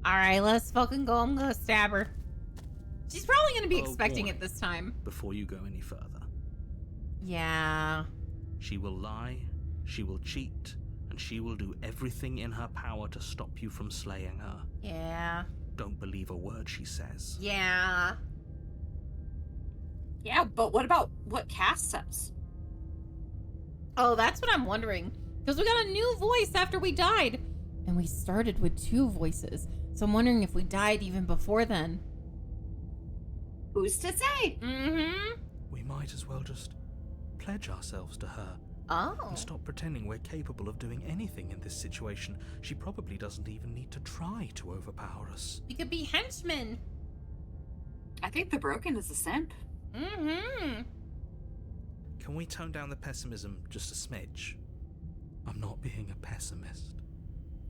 Alright, let's fucking go. I'm gonna stab her. She's probably gonna be expecting warning. it this time. Before you go any further. Yeah. She will lie, she will cheat, and she will do everything in her power to stop you from slaying her. Yeah. Don't believe a word she says. Yeah. Yeah, but what about what Cass says? Oh, that's what I'm wondering. Because we got a new voice after we died. And we started with 2 voices. So I'm wondering if we died even before then. Who's to say? Mm-hmm. We might as well just pledge ourselves to her. Oh. And stop pretending we're capable of doing anything in this situation. She probably doesn't even need to try to overpower us. We could be henchmen. I think the broken is a simp. Mm-hmm. Can we tone down the pessimism just a smidge? I'm not being a pessimist.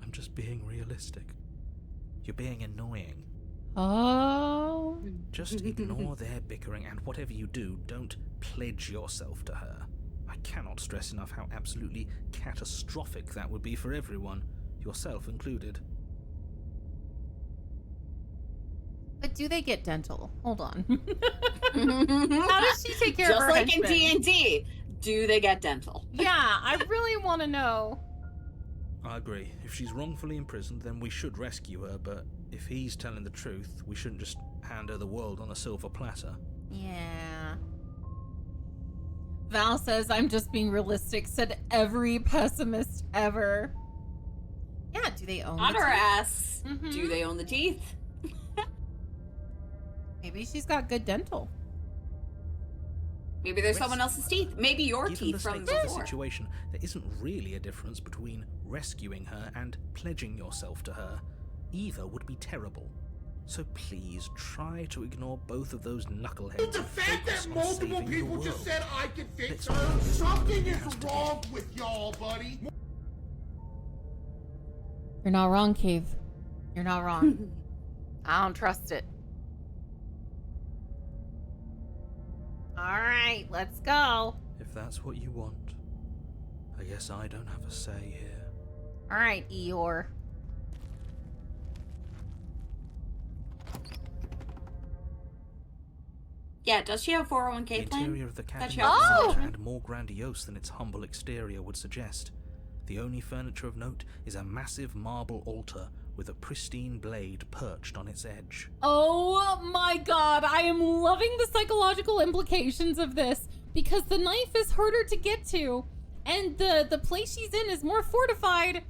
I'm just being realistic. You're being annoying. Oh. Just ignore their bickering, and whatever you do, don't pledge yourself to her. I cannot stress enough how absolutely catastrophic that would be for everyone, yourself included. But do they get dental? Hold on. How does she take care of her Just like in henchmen? D&D, do they get dental? Yeah, I really want to know. I agree. If she's wrongfully imprisoned, then we should rescue her, but if he's telling the truth, we shouldn't just hand her the world on a silver platter. Yeah. Val says, I'm just being realistic, said every pessimist ever. Yeah, do they own On the her teeth? ass. Mhm. Do they own the teeth? Maybe she's got good dental. Maybe there's someone else's teeth. Maybe your Given teeth the from stakes of the before. situation, there isn't really a difference between rescuing her and pledging yourself to her. Either would be terrible. So please try to ignore both of those knuckleheads. The and fact focus that on multiple saving the people just world. said I can fix Let's her, do this something as is fast as wrong with y'all, buddy. You're not wrong, Cave. You're not wrong. I don't trust it. All right, let's go. If that's what you want, I guess I don't have a say here. All right, Eeyore. Yeah, does she have The 401k plan? interior of the cabin is she has Oh! larger and more grandiose than its humble exterior would suggest. The only furniture of note is a massive marble altar with a pristine blade perched on its edge. Oh my god, I am loving the psychological implications of this because the knife is harder to get to and the place she's in is more fortified.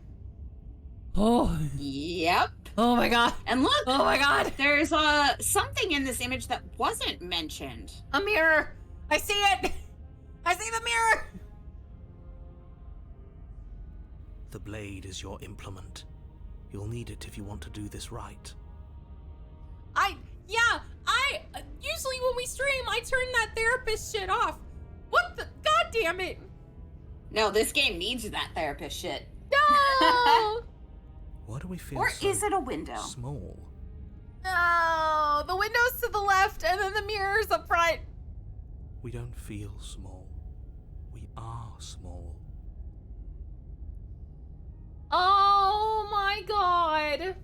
Oh. Yep. Oh my god. And look, Oh my god. there's something in this image that wasn't mentioned. A mirror. I see it. I see the mirror. The blade is your implement. You'll need it if you want to do this right. Usually when we stream, I turn that therapist shit off. What the? God damn it. No, this game needs that therapist shit. No. Why do we feel Or so is it a window? small? No. The window's to the left and then the mirror's up front. We don't feel small. We are small. Oh my god.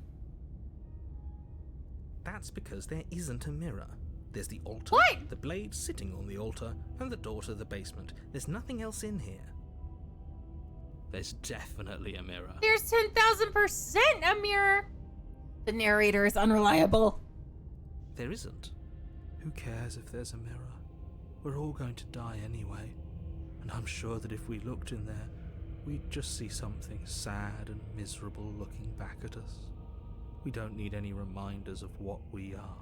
That's because there isn't a mirror. There's the altar, What? the blade sitting on the altar, and the door to the basement. There's nothing else in here. There's definitely a mirror. There's 10,000% a mirror. The narrator is unreliable. There isn't. Who cares if there's a mirror? We're all going to die anyway. And I'm sure that if we looked in there, we'd just see something sad and miserable looking back at us. We don't need any reminders of what we are.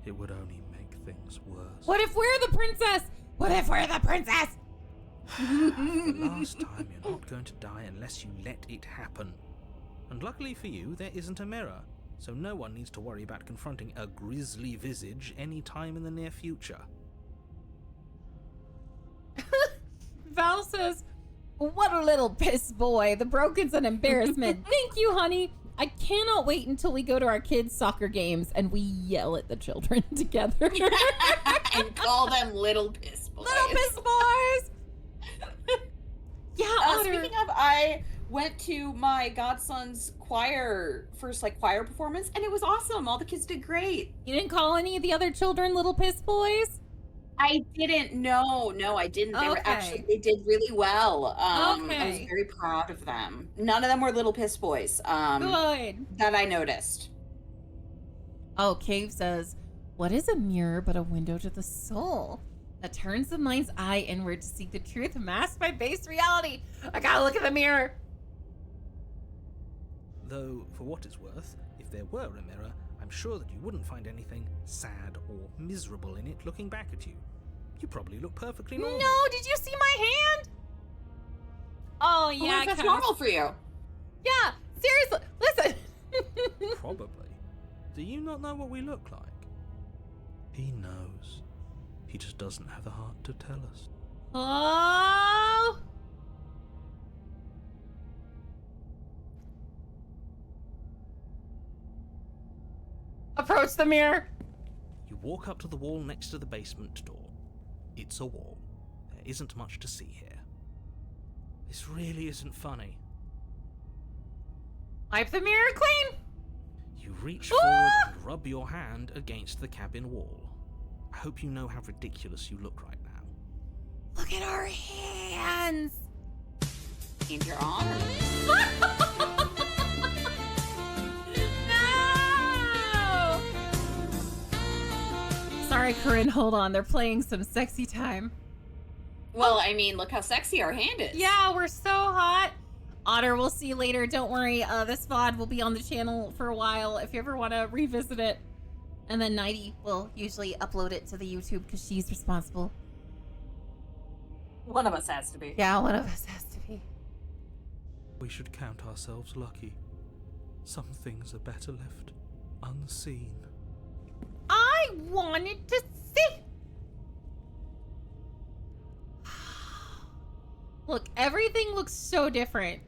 It would only make things worse. What if we're the princess? What if we're the princess? For the last time, you're not going to die unless you let it happen. And luckily for you, there isn't a mirror, so no one needs to worry about confronting a grisly visage any time in the near future. Val says, what a little piss boy. The broken's an embarrassment. Thank you, honey. I cannot wait until we go to our kids' soccer games and we yell at the children together. And call them little piss boys. Little piss boys. Yeah, Otter. Speaking of, I went to my godson's first choir performance, and it was awesome. All the kids did great. You didn't call any of the other children little piss boys? I didn't. No, I didn't. Okay. They did really well. I was Okay. very proud of them. None of them were little piss boys. Good. That I noticed. Oh, Cave says, what is a mirror but a window to the soul that turns the mind's eye inward to seek the truth masked by base reality? I gotta look at the mirror. Though, for what it's worth, if there were a mirror, I'm sure that you wouldn't find anything sad or miserable in it looking back at you. You probably look perfectly normal. No, did you see my hand? Oh, yeah. That's Cass. normal for you. Yeah, seriously, listen. Probably. Do you not know what we look like? He knows. He just doesn't have the heart to tell us. Oh. Approach the mirror. You walk up to the wall next to the basement door. It's a wall. There isn't much to see here. This really isn't funny. Wipe the mirror clean. You reach forward and rub your hand against the cabin wall. I hope you know how ridiculous you look right now. Look at our hands. And your arm. No! Sorry, Corinne, hold on. They're playing some sexy time. Well, I mean, look how sexy our hand is. Yeah, we're so hot. Otter, we'll see you later. Don't worry. This VOD will be on the channel for a while if you ever want to revisit it. And then Nighty will usually upload it to the YouTube because she's responsible. One of us has to be. Yeah, one of us has to be. We should count ourselves lucky. Some things are better left unseen. I wanted to see. Look, everything looks so different.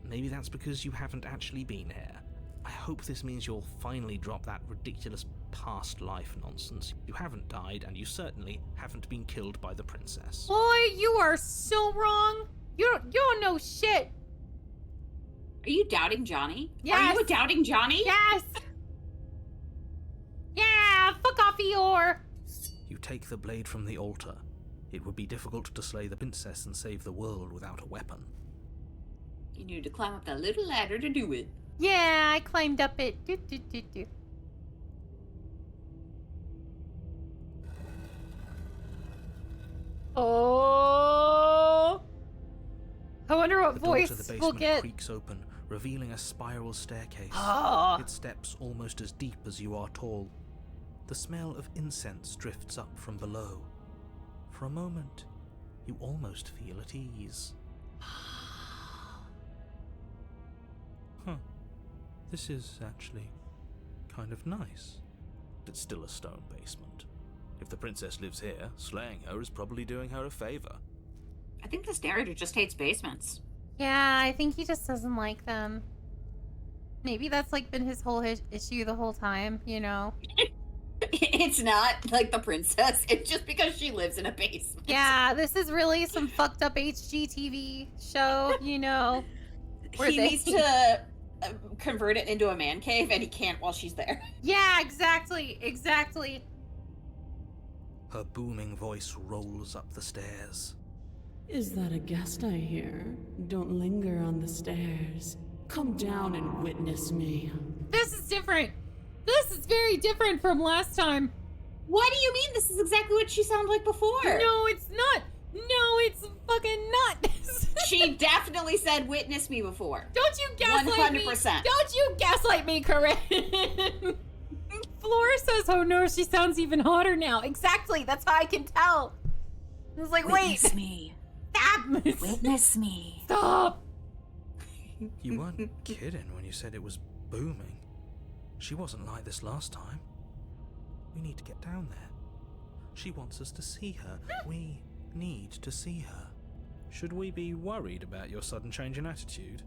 Maybe that's because you haven't actually been here. I hope this means you'll finally drop that ridiculous past life nonsense. You haven't died, and you certainly haven't been killed by the princess. Boy, you are so wrong. You don't know shit. Are you doubting Johnny? Yes. Are you a doubting Johnny? Yes. Yeah, fuck off, Eeyore. You take the blade from the altar. It would be difficult to slay the princess and save the world without a weapon. You need to climb up that little ladder to do it. Yeah, I climbed up it. Do. Oh. I wonder what The door voice to the we'll basement get. creaks open, revealing a spiral staircase. Oh. Its steps almost as deep as you are tall. The smell of incense drifts up from below. For a moment, you almost feel at ease. Huh. This is actually kind of nice. It's still a stone basement. If the princess lives here, slaying her is probably doing her a favor. I think this narrator just hates basements. Yeah, I think he just doesn't like them. Maybe that's like been his whole issue the whole time, you know? It's not like the princess. It's just because she lives in a basement. Yeah, this is really some fucked up HGTV show, you know? where He they- needs to convert it into a man cave, and he can't while she's there. Yeah, exactly. Her booming voice rolls up the stairs. Is that a guest I hear? Don't linger on the stairs. Come down and witness me. This is different. This is very different from last time. What do you mean? This is exactly what she sounded like before. No, it's not. No, it's fucking not. She definitely said "witness me" before. Don't you gaslight me. 100%. Don't you gaslight me, Corinne. Flora says, oh no, she sounds even hotter now. Exactly, that's how I can tell. I was like, Witness wait. me. Stop. Witness me. Stop. You weren't kidding when you said it was booming. She wasn't like this last time. We need to get down there. She wants us to see her. We need to see her. Should we be worried about your sudden change in attitude?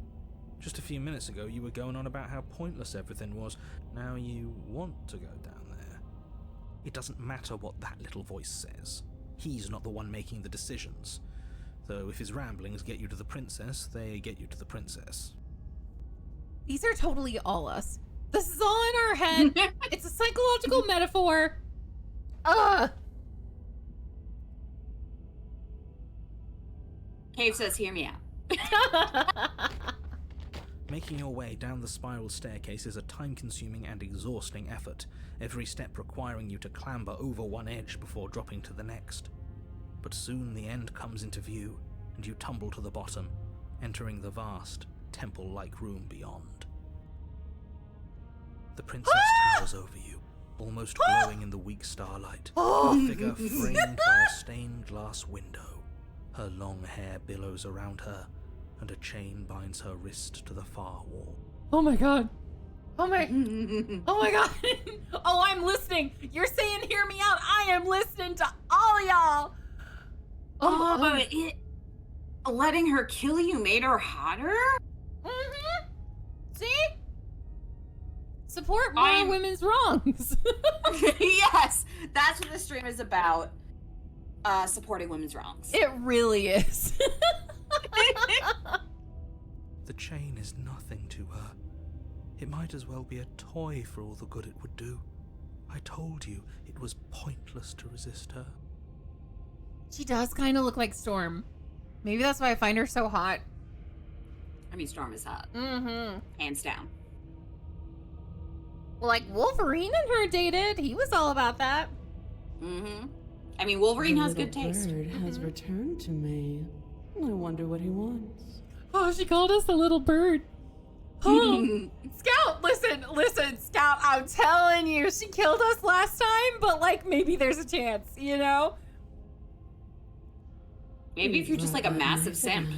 Just a few minutes ago you were going on about how pointless everything was. Now you want to go down there. It doesn't matter what that little voice says. He's not the one making the decisions. Though if his ramblings get you to the princess, they get you to the princess. These are totally all us. This is all in our head. It's a psychological metaphor. Cave says, "Hear me out." Making your way down the spiral staircase is a time-consuming and exhausting effort, every step requiring you to clamber over one edge before dropping to the next. But soon the end comes into view, and you tumble to the bottom, entering the vast, temple-like room beyond. The princess towers over you, almost glowing in the weak starlight, a figure framed by a stained glass window. Her long hair billows around her, and a chain binds her wrist to the far wall. Oh my god. Oh my god. Oh, I'm listening. You're saying hear me out. I am listening to all y'all. But letting her kill you made her hotter? Mm-hmm. See? Support more women's wrongs. Yes, that's what the stream is about. Supporting women's wrongs. It really is. The chain is nothing to her. It might as well be a toy for all the good it would do. I told you it was pointless to resist her. She does kind of look like Storm. Maybe that's why I find her so hot. I mean, Storm is hot. Mm-hmm. Hands down. Well, like Wolverine and her dated. He was all about that. Mm-hmm. I mean, Wolverine The has good little taste. bird has returned to me. I wonder what he wants. Oh, she called us a little bird. Oh, Scout, listen, Scout, I'm telling you, she killed us last time, but like maybe there's a chance, you know? Maybe if you're just like a massive simp.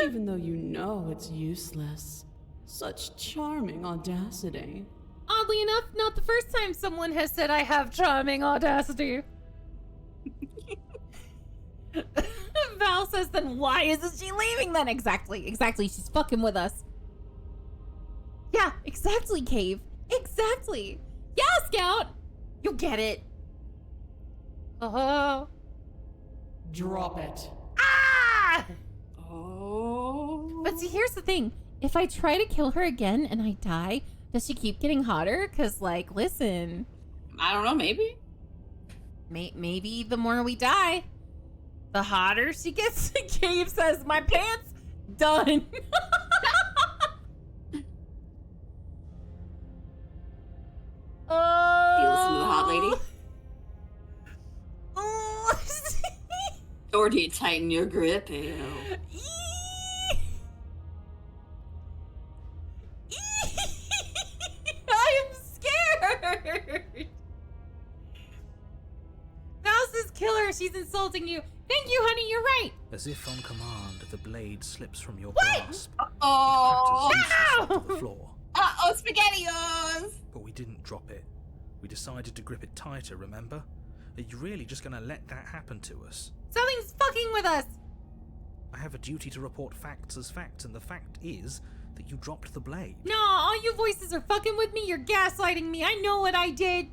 Even though you know it's useless. Such charming audacity. Oddly enough, not the first time someone has said I have charming audacity. Val says, then why isn't she leaving then? Exactly, she's fucking with us. Yeah, exactly, Cave. Exactly. Yeah, Scout! You'll get it. Oh. Drop it. Ah! Oh. But see, here's the thing. If I try to kill her again and I die, does she keep getting hotter? Because, like, listen. I don't know, maybe. Maybe the more we die, the hotter she gets. Cave says, my pants done. Oh. You listen to the hot lady? Oh. Or do you tighten your grip, Ew? I am scared. Mouse is killer. She's insulting you. Thank you, honey. You're right. As if on command, the blade slips from your What? grasp. Oh. And crashes No! to the floor. Uh-oh, SpaghettiOs! But we didn't drop it. We decided to grip it tighter, remember? Are you really just gonna let that happen to us? Something's fucking with us. I have a duty to report facts as facts, and the fact is that you dropped the blade. No, all you voices are fucking with me. You're gaslighting me. I know what I did.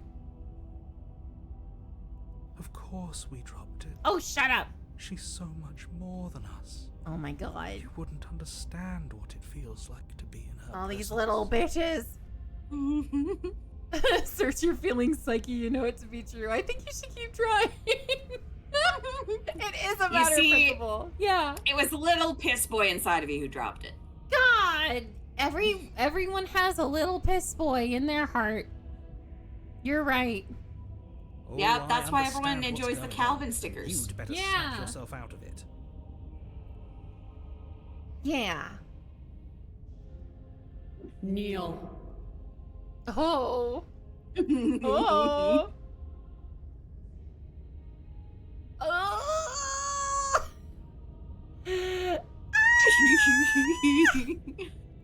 Of course we dropped it. Oh, shut up. She's so much more than us. Oh my god. You wouldn't understand what it feels like to be in her All these presence. little bitches. Search your feelings, Psyche. You know it to be true. I think you should keep trying. It is a matter of principle. Yeah. It was the little piss boy inside of you who dropped it. God. Everyone has a little piss boy in their heart. You're right. Oh, Yeah, I that's why everyone understand what's enjoys the going Calvin on. stickers. You'd better Yeah. snap yourself out of it. Yeah. Kneel. Oh. Oh. Oh.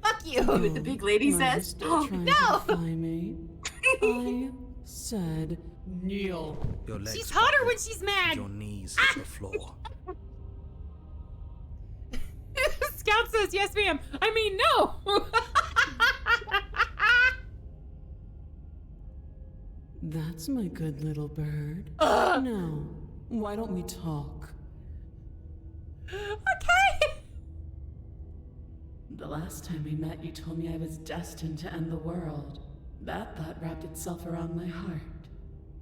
Fuck you. What the big lady Are you says. still Oh, trying no. to defy me? I said kneel. Your legs She's hotter buckled when she's and mad. your knees hit the floor. Scout says yes, ma'am. I mean, no. That's my good little bird. Ugh. Now, why don't we talk? Okay. The last time we met, you told me I was destined to end the world. That thought wrapped itself around my heart.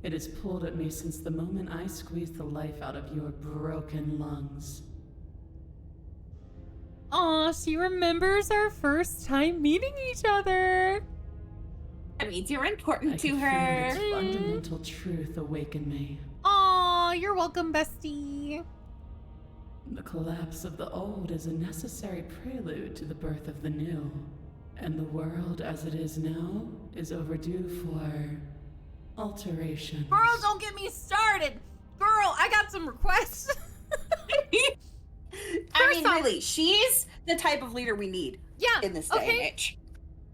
It has pulled at me since the moment I squeezed the life out of your broken lungs. Aw, she remembers our first time meeting each other. That means you're I important could to feel her. its fundamental truth awaken me. Aw, you're welcome, bestie. The collapse of the old is a necessary prelude to the birth of the new. And the world as it is now is overdue for alteration. Girl, don't get me started. Girl, I got some requests. I First mean, off- really, she's the type of leader we need Yeah. in this day and Okay. age.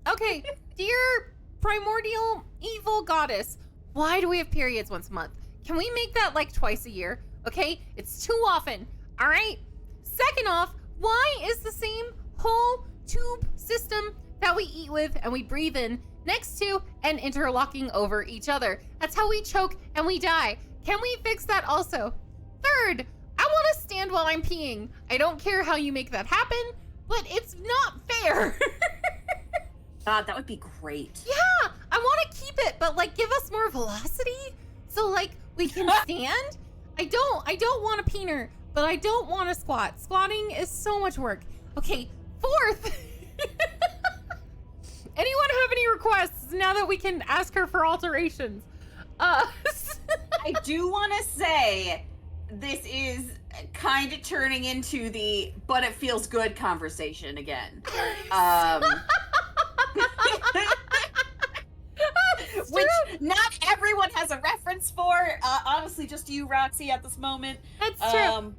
Okay. Dear primordial evil goddess, why do we have periods once a month? Can we make that like twice a year? Okay? It's too often. All right? Second off, why is the same whole tube system that we eat with and we breathe in next to and interlocking over each other? That's how we choke and we die. Can we fix that also? Third, I want to stand while I'm peeing. I don't care how you make that happen, but it's not fair. God, that would be great. Yeah, I want to keep it, but like give us more velocity so like we can stand. I don't want a peener, but I don't want to squat. Squatting is so much work. Okay, fourth. Anyone have any requests now that we can ask her for alterations? I do want to say this is kind of turning into the but it feels good conversation again. Which not everyone has a reference for. Honestly, just you, Roxy, at this moment. That's true.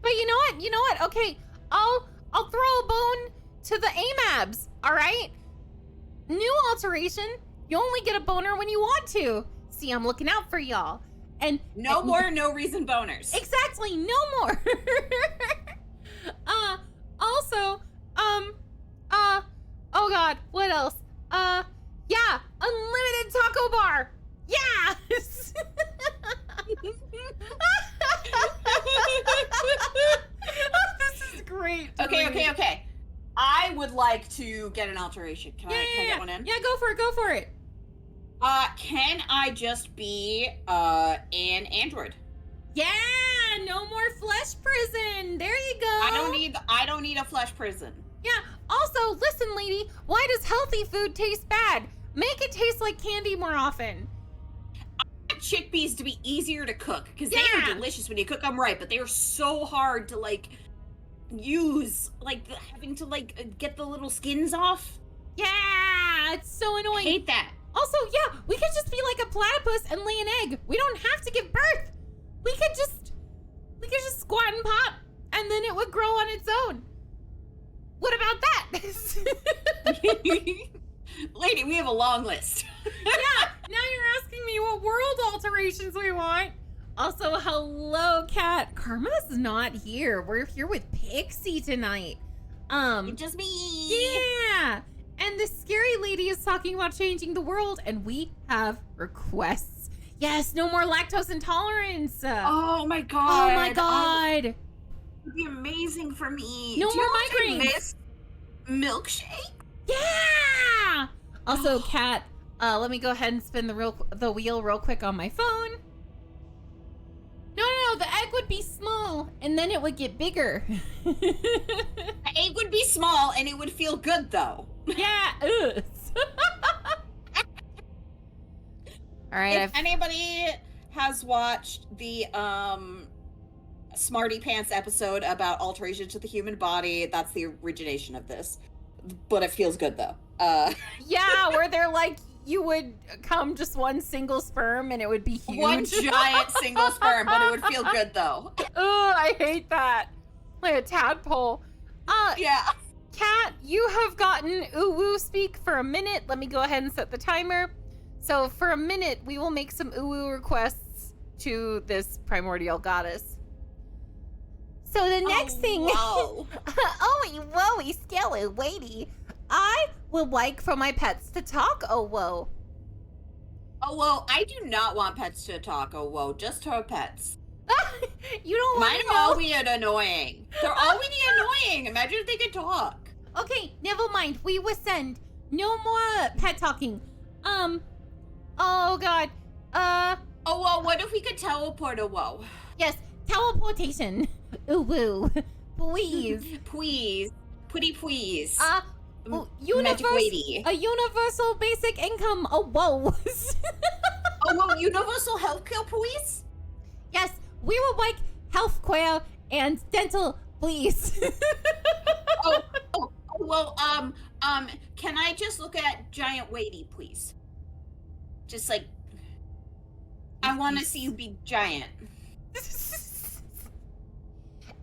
But you know what? You know what? Okay, I'll throw a bone to the AMABs, all right? New alteration, you only get a boner when you want to. See, I'm looking out for y'all. And No more no reason boners. exactly, no more. Also, oh god, what else? Yeah, unlimited taco bar. Yeah. This is great. Okay. I would like to get an alteration. Can I get one in? Yeah, go for it. Can I just be an android? Yeah, no more flesh prison. There you go. I don't need a flesh prison. Yeah. Also, listen, lady, why does healthy food taste bad? Make it taste like candy more often. I want chickpeas to be easier to cook because they Yeah. are delicious when you cook them right, but they are so hard to like use, like having to like get the little skins off. Yeah, it's so I annoying. hate that. Also, yeah, we could just be like a platypus and lay an egg. We don't have to give birth. We could just squat and pop, and then it would grow on its own. What about that? Lady, we have a long list. Yeah, now you're asking me what world alterations we want. Also, hello, Kat. Karma's not here. We're here with Pixie tonight. It's just me. Yeah. And the scary lady is talking about changing the world, and we have requests. Yes, no more lactose intolerance. Oh my god. Oh my god. It would be amazing for me. No Do you more know how much I migraines. miss milkshake? Yeah. Also, Kat, let me go ahead and spin the wheel real quick on my phone. No, the egg would be small, and then it would get bigger. The egg would be small and it would feel good though. Yeah. Ugh. All right. If anybody has watched the Smarty Pants episode about alteration to the human body, that's the origination of this. But it feels good though. Yeah, where they're like, you would come just one single sperm and it would be huge. One giant single sperm, but it would feel good though. Ugh, I hate that. Like a tadpole. Yeah. Kat, you have gotten ooh-woo speak for a minute. Let me go ahead and set the timer. So for a minute, we will make some ooh-woo requests to this primordial goddess. So the next thing... Whoa. whoa, scary weighty. I would like for my pets to talk, oh, whoa. Oh, whoa, I do not want pets to talk. Oh, whoa, just her pets. You don't want Mine to are know? all weird annoying. They're already annoying. Imagine if they could talk. Okay, never mind. We will send no more pet talking. Oh god. Oh, well, what if we could teleport a whoa? Yes, teleportation. Ooh woo. Please. Please. Pretty please. Universe, Magic lady. a universal basic income. Oh whoa. Oh, well, universal healthcare, please? Yes, we would like healthcare and dental, please. Well, can I just look at Giant Weighty, please? Just like, I want to see you be giant.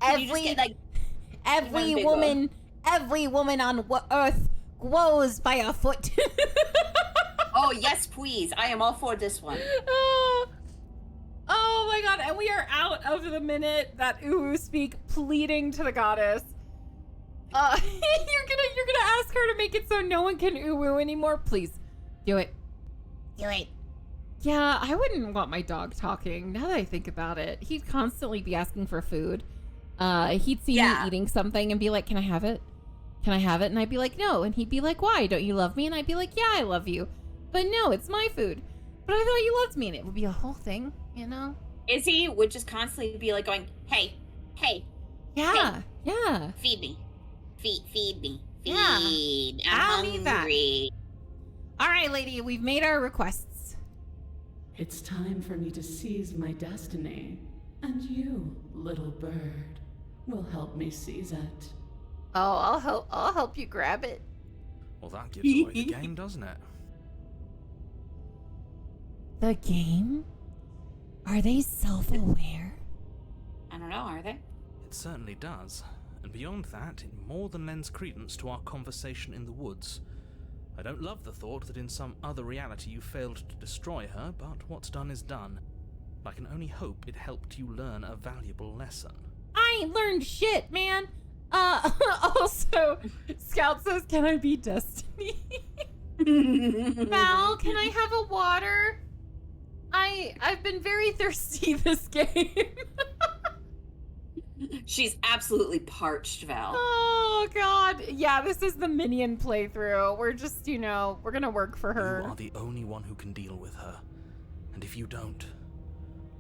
Can you just get, like, every big woman on Earth grows by a foot. oh, yes, please. I am all for this one. Oh my god, and we are out of the minute that ooh speak pleading to the goddess. You're gonna ask her to make it so no one can ooh anymore? Please, do it. Do it. Yeah, I wouldn't want my dog talking, now that I think about it. He'd constantly be asking for food. He'd see me eating something and be like, can I have it? Can I have it? And I'd be like, no. And he'd be like, why? Don't you love me? And I'd be like, yeah, I love you. But no, it's my food. But I thought you loved me, and it would be a whole thing, you know? Izzy would just constantly be like going, hey, Yeah, yeah. feed me. Feed me. Yeah. Feed. I'll I'm need that. hungry. All right, lady, we've made our requests. It's time for me to seize my destiny. And you, little bird, will help me seize it. Oh, I'll help you grab it. Well, that gives away the game, doesn't it? The game? Are they self-aware? I don't know, are they? It certainly does. And beyond that, it more than lends credence to our conversation in the woods. I don't love the thought that in some other reality you failed to destroy her, but what's done is done. I can only hope it helped you learn a valuable lesson. I ain't learned shit, man. Also, Scout says, can I be Destiny? Val, can I have a water? I've been very thirsty this game. She's absolutely parched, Val. Oh, God. Yeah, this is the minion playthrough. We're just, we're gonna work for her. You are the only one who can deal with her. And if you don't,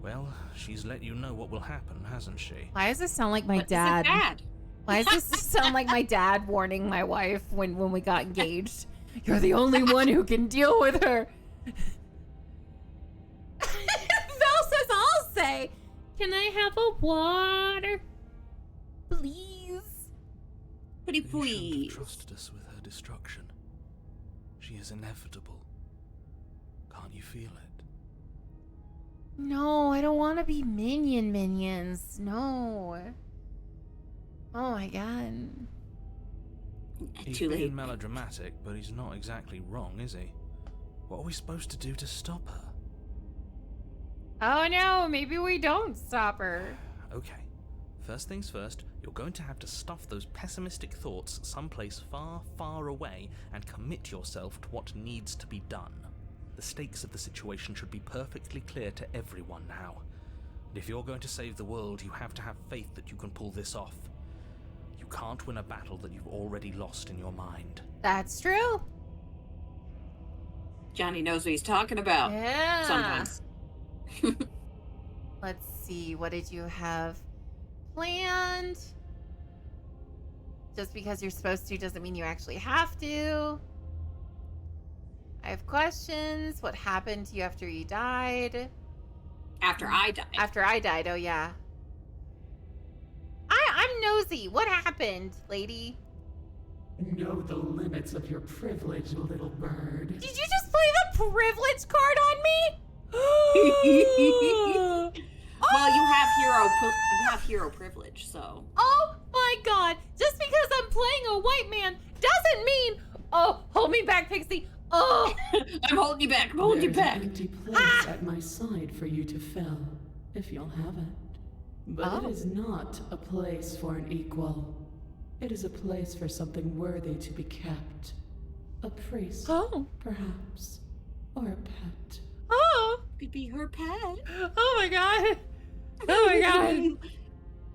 well, she's let you know what will happen, hasn't she? Why does this sound like my But dad? is it bad? Why does this sound like my dad warning my wife when we got engaged? You're the only one who can deal with her. Val says, I'll say, can I have a water? Please. Pretty You shouldn't have please. trusted us with her destruction. She is inevitable. Can't you feel it? No, I don't want to be minions. No. Oh my God. He's Too late. being melodramatic, but he's not exactly wrong, is he? What are we supposed to do to stop her? Oh no, maybe we don't stop her. Okay. First things first, you're going to have to stuff those pessimistic thoughts someplace far, far away and commit yourself to what needs to be done. The stakes of the situation should be perfectly clear to everyone now. And if you're going to save the world, you have to have faith that you can pull this off. You can't win a battle that you've already lost in your mind. That's true. Johnny knows what he's talking about. Yeah. Sometimes. Let's see, what did you have planned? Just because you're supposed to doesn't mean you actually have to. I have questions. What happened to you after you died? After I died. After I died, oh yeah. I'm nosy. What happened, lady? Know the limits of your privilege, little bird. Did you just play the privilege card on me? Well, you have hero privilege, so. Oh my God. Just because I'm playing a white man doesn't mean... Oh, hold me back, Pixie. Oh. I'm holding you back. I'm holding you There's back. an empty place at my side for you to fill, if you'll have it. But Oh. it is not a place for an equal. It is a place for something worthy to be kept. A priest, Oh. perhaps, or a pet. Oh. Could be her pet. Oh my God. Oh my God.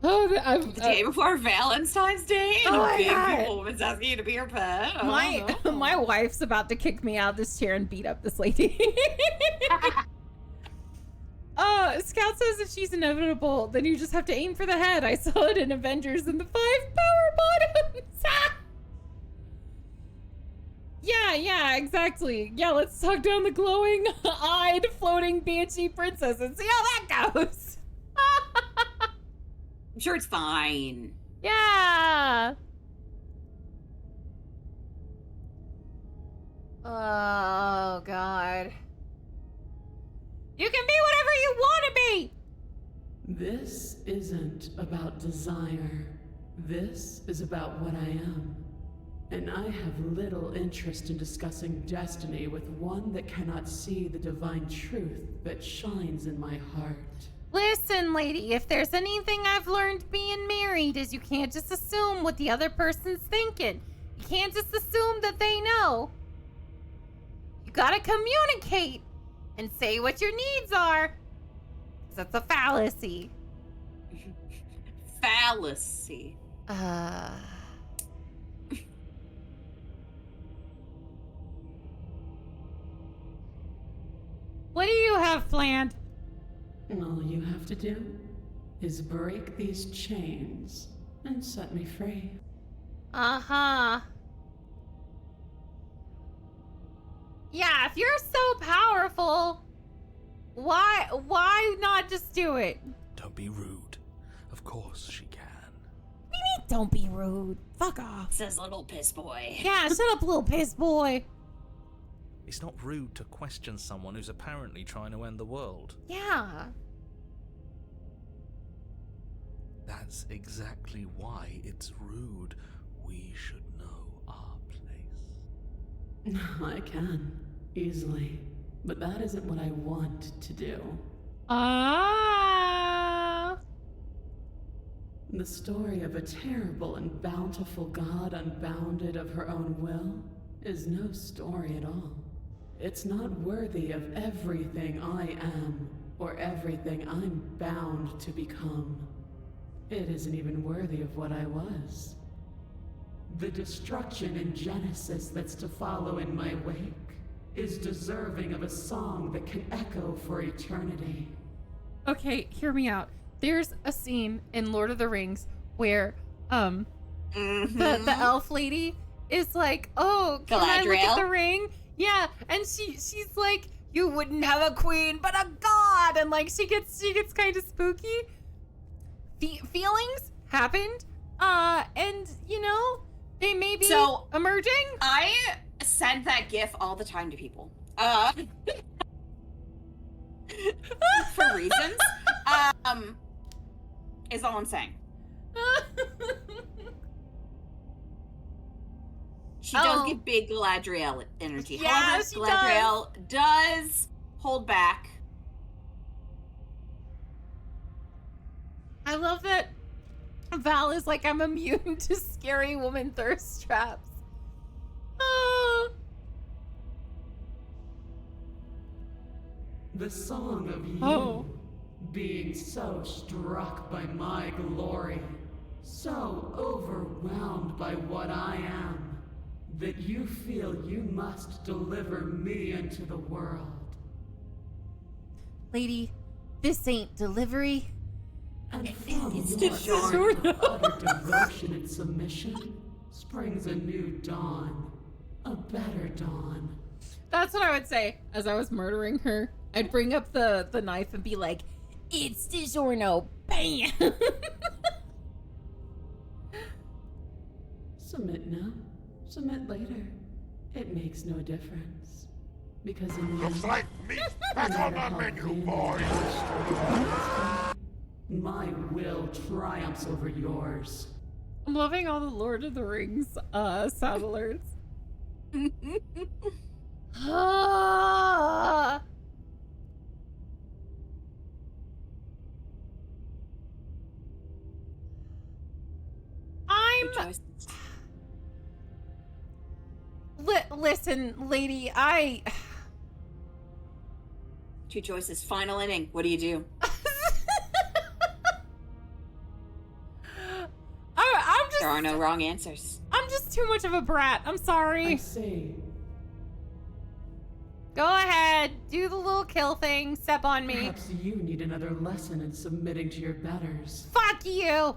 Oh, I'm... The day before Valentine's Day, and Oh a my big God. woman's asking you to be her pet. Oh, My no. my wife's about to kick me out of this chair and beat up this lady. Scout says if she's inevitable, then you just have to aim for the head. I saw it in Avengers in the 5 power bottoms. Yeah, exactly. Yeah, let's talk down the glowing-eyed floating banshee princess and see how that goes. I'm sure it's fine. Yeah. Oh, God. You can be whatever you want to be! This isn't about desire. This is about what I am. And I have little interest in discussing destiny with one that cannot see the divine truth that shines in my heart. Listen, lady, if there's anything I've learned being married is you can't just assume what the other person's thinking. You can't just assume that they know. You gotta communicate and say what your needs are. 'Cause that's a fallacy. Fallacy. What do you have planned? And all you have to do is break these chains and set me free. Uh-huh. Yeah, if you're so powerful, why not just do it? Don't be rude. Of course she can. What do you mean, don't be rude? Fuck off. Says little piss boy. Yeah, shut up, little piss boy. It's not rude to question someone who's apparently trying to end the world. Yeah. That's exactly why it's rude. We should know our place. I can, easily. But that isn't what I want to do. Ah. The story of a terrible and bountiful god unbounded of her own will is no story at all. It's not worthy of everything I am, or everything I'm bound to become. It isn't even worthy of what I was. The destruction in Genesis that's to follow in my wake is deserving of a song that can echo for eternity. Okay, hear me out. There's a scene in Lord of the Rings where the elf lady is like, "Oh, can I look at the ring?" Yeah, and she's like, "You wouldn't have a queen, but a god," and like she gets kind of spooky. Feelings happened, and you know they may be emerging. I send that GIF all the time to people. For reasons. Is all I'm saying. She does get big Galadriel energy. Yeah, However, she Galadriel does hold back. I love that Val is like, I'm immune to scary woman thirst traps. Oh. The song of you being so struck by my glory, so overwhelmed by what I am, that you feel you must deliver me into the world. Lady, this ain't delivery. And from It's your utter devotion and submission springs a new dawn, a better dawn. That's what I would say as I was murdering her. I'd bring up the knife and be like, "It's DiGiorno." Bam! Submit now, submit later. It makes no difference. Because in the Looks end, like meat back on the menu, boys. my will triumphs over yours. I'm loving all the Lord of the Rings sound alerts. Listen, lady, Two choices. Final inning. What do you do? I'm just. There are no wrong answers. I'm just too much of a brat. I'm sorry. I say, Go ahead, do the little kill thing. Step on me. perhaps you need another lesson in submitting to your betters. Fuck you.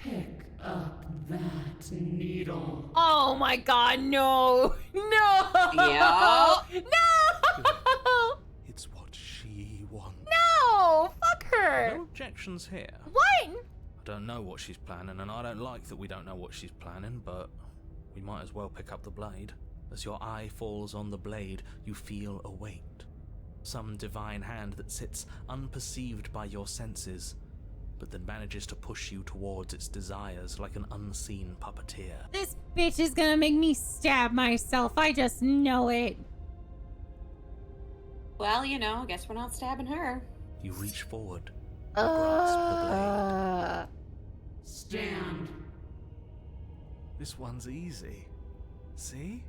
Pick up that needle. Oh my God, no, no, Yeah. no, It's what she wants. no. Fuck her. No objections here. What? I don't know what she's planning, and I don't like that we don't know what she's planning, but we might as well pick up the blade. As your eye falls on the blade, you feel a weight. Some divine hand that sits unperceived by your senses, but that manages to push you towards its desires like an unseen puppeteer. This bitch is gonna make me stab myself. I just know it. Well, you know, I guess we're not stabbing her. You reach forward, grasp the blade. Stand. This one's easy. See?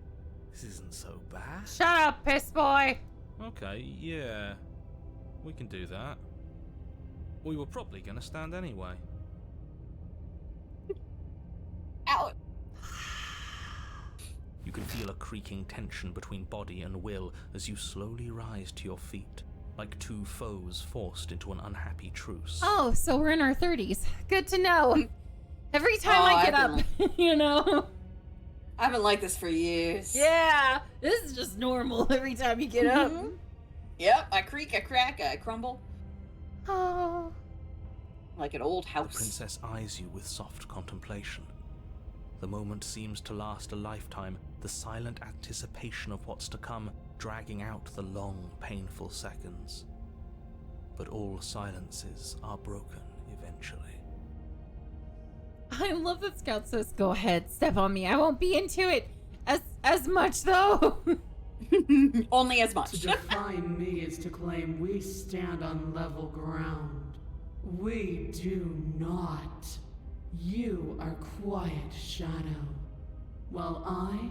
This isn't so bad. Shut up, piss boy. Okay, yeah, we can do that. We were probably gonna stand anyway. Out. You can feel a creaking tension between body and will as you slowly rise to your feet, like two foes forced into an unhappy truce. Oh, so we're in our 30s. Good to know. Every time I get up, you know. I've been like this for years. Yeah, this is just normal every time you get up. Yep, I creak, I crack, I crumble. Oh. Like an old The house. princess eyes you with soft contemplation. The moment seems to last a lifetime, the silent anticipation of what's to come dragging out the long, painful seconds. But all silences are broken eventually. I love that Scout says, "Go ahead, step on me. I won't be into it as much though." Only as much. To defy me is to claim we stand on level ground. We do not. You are quiet shadow, while I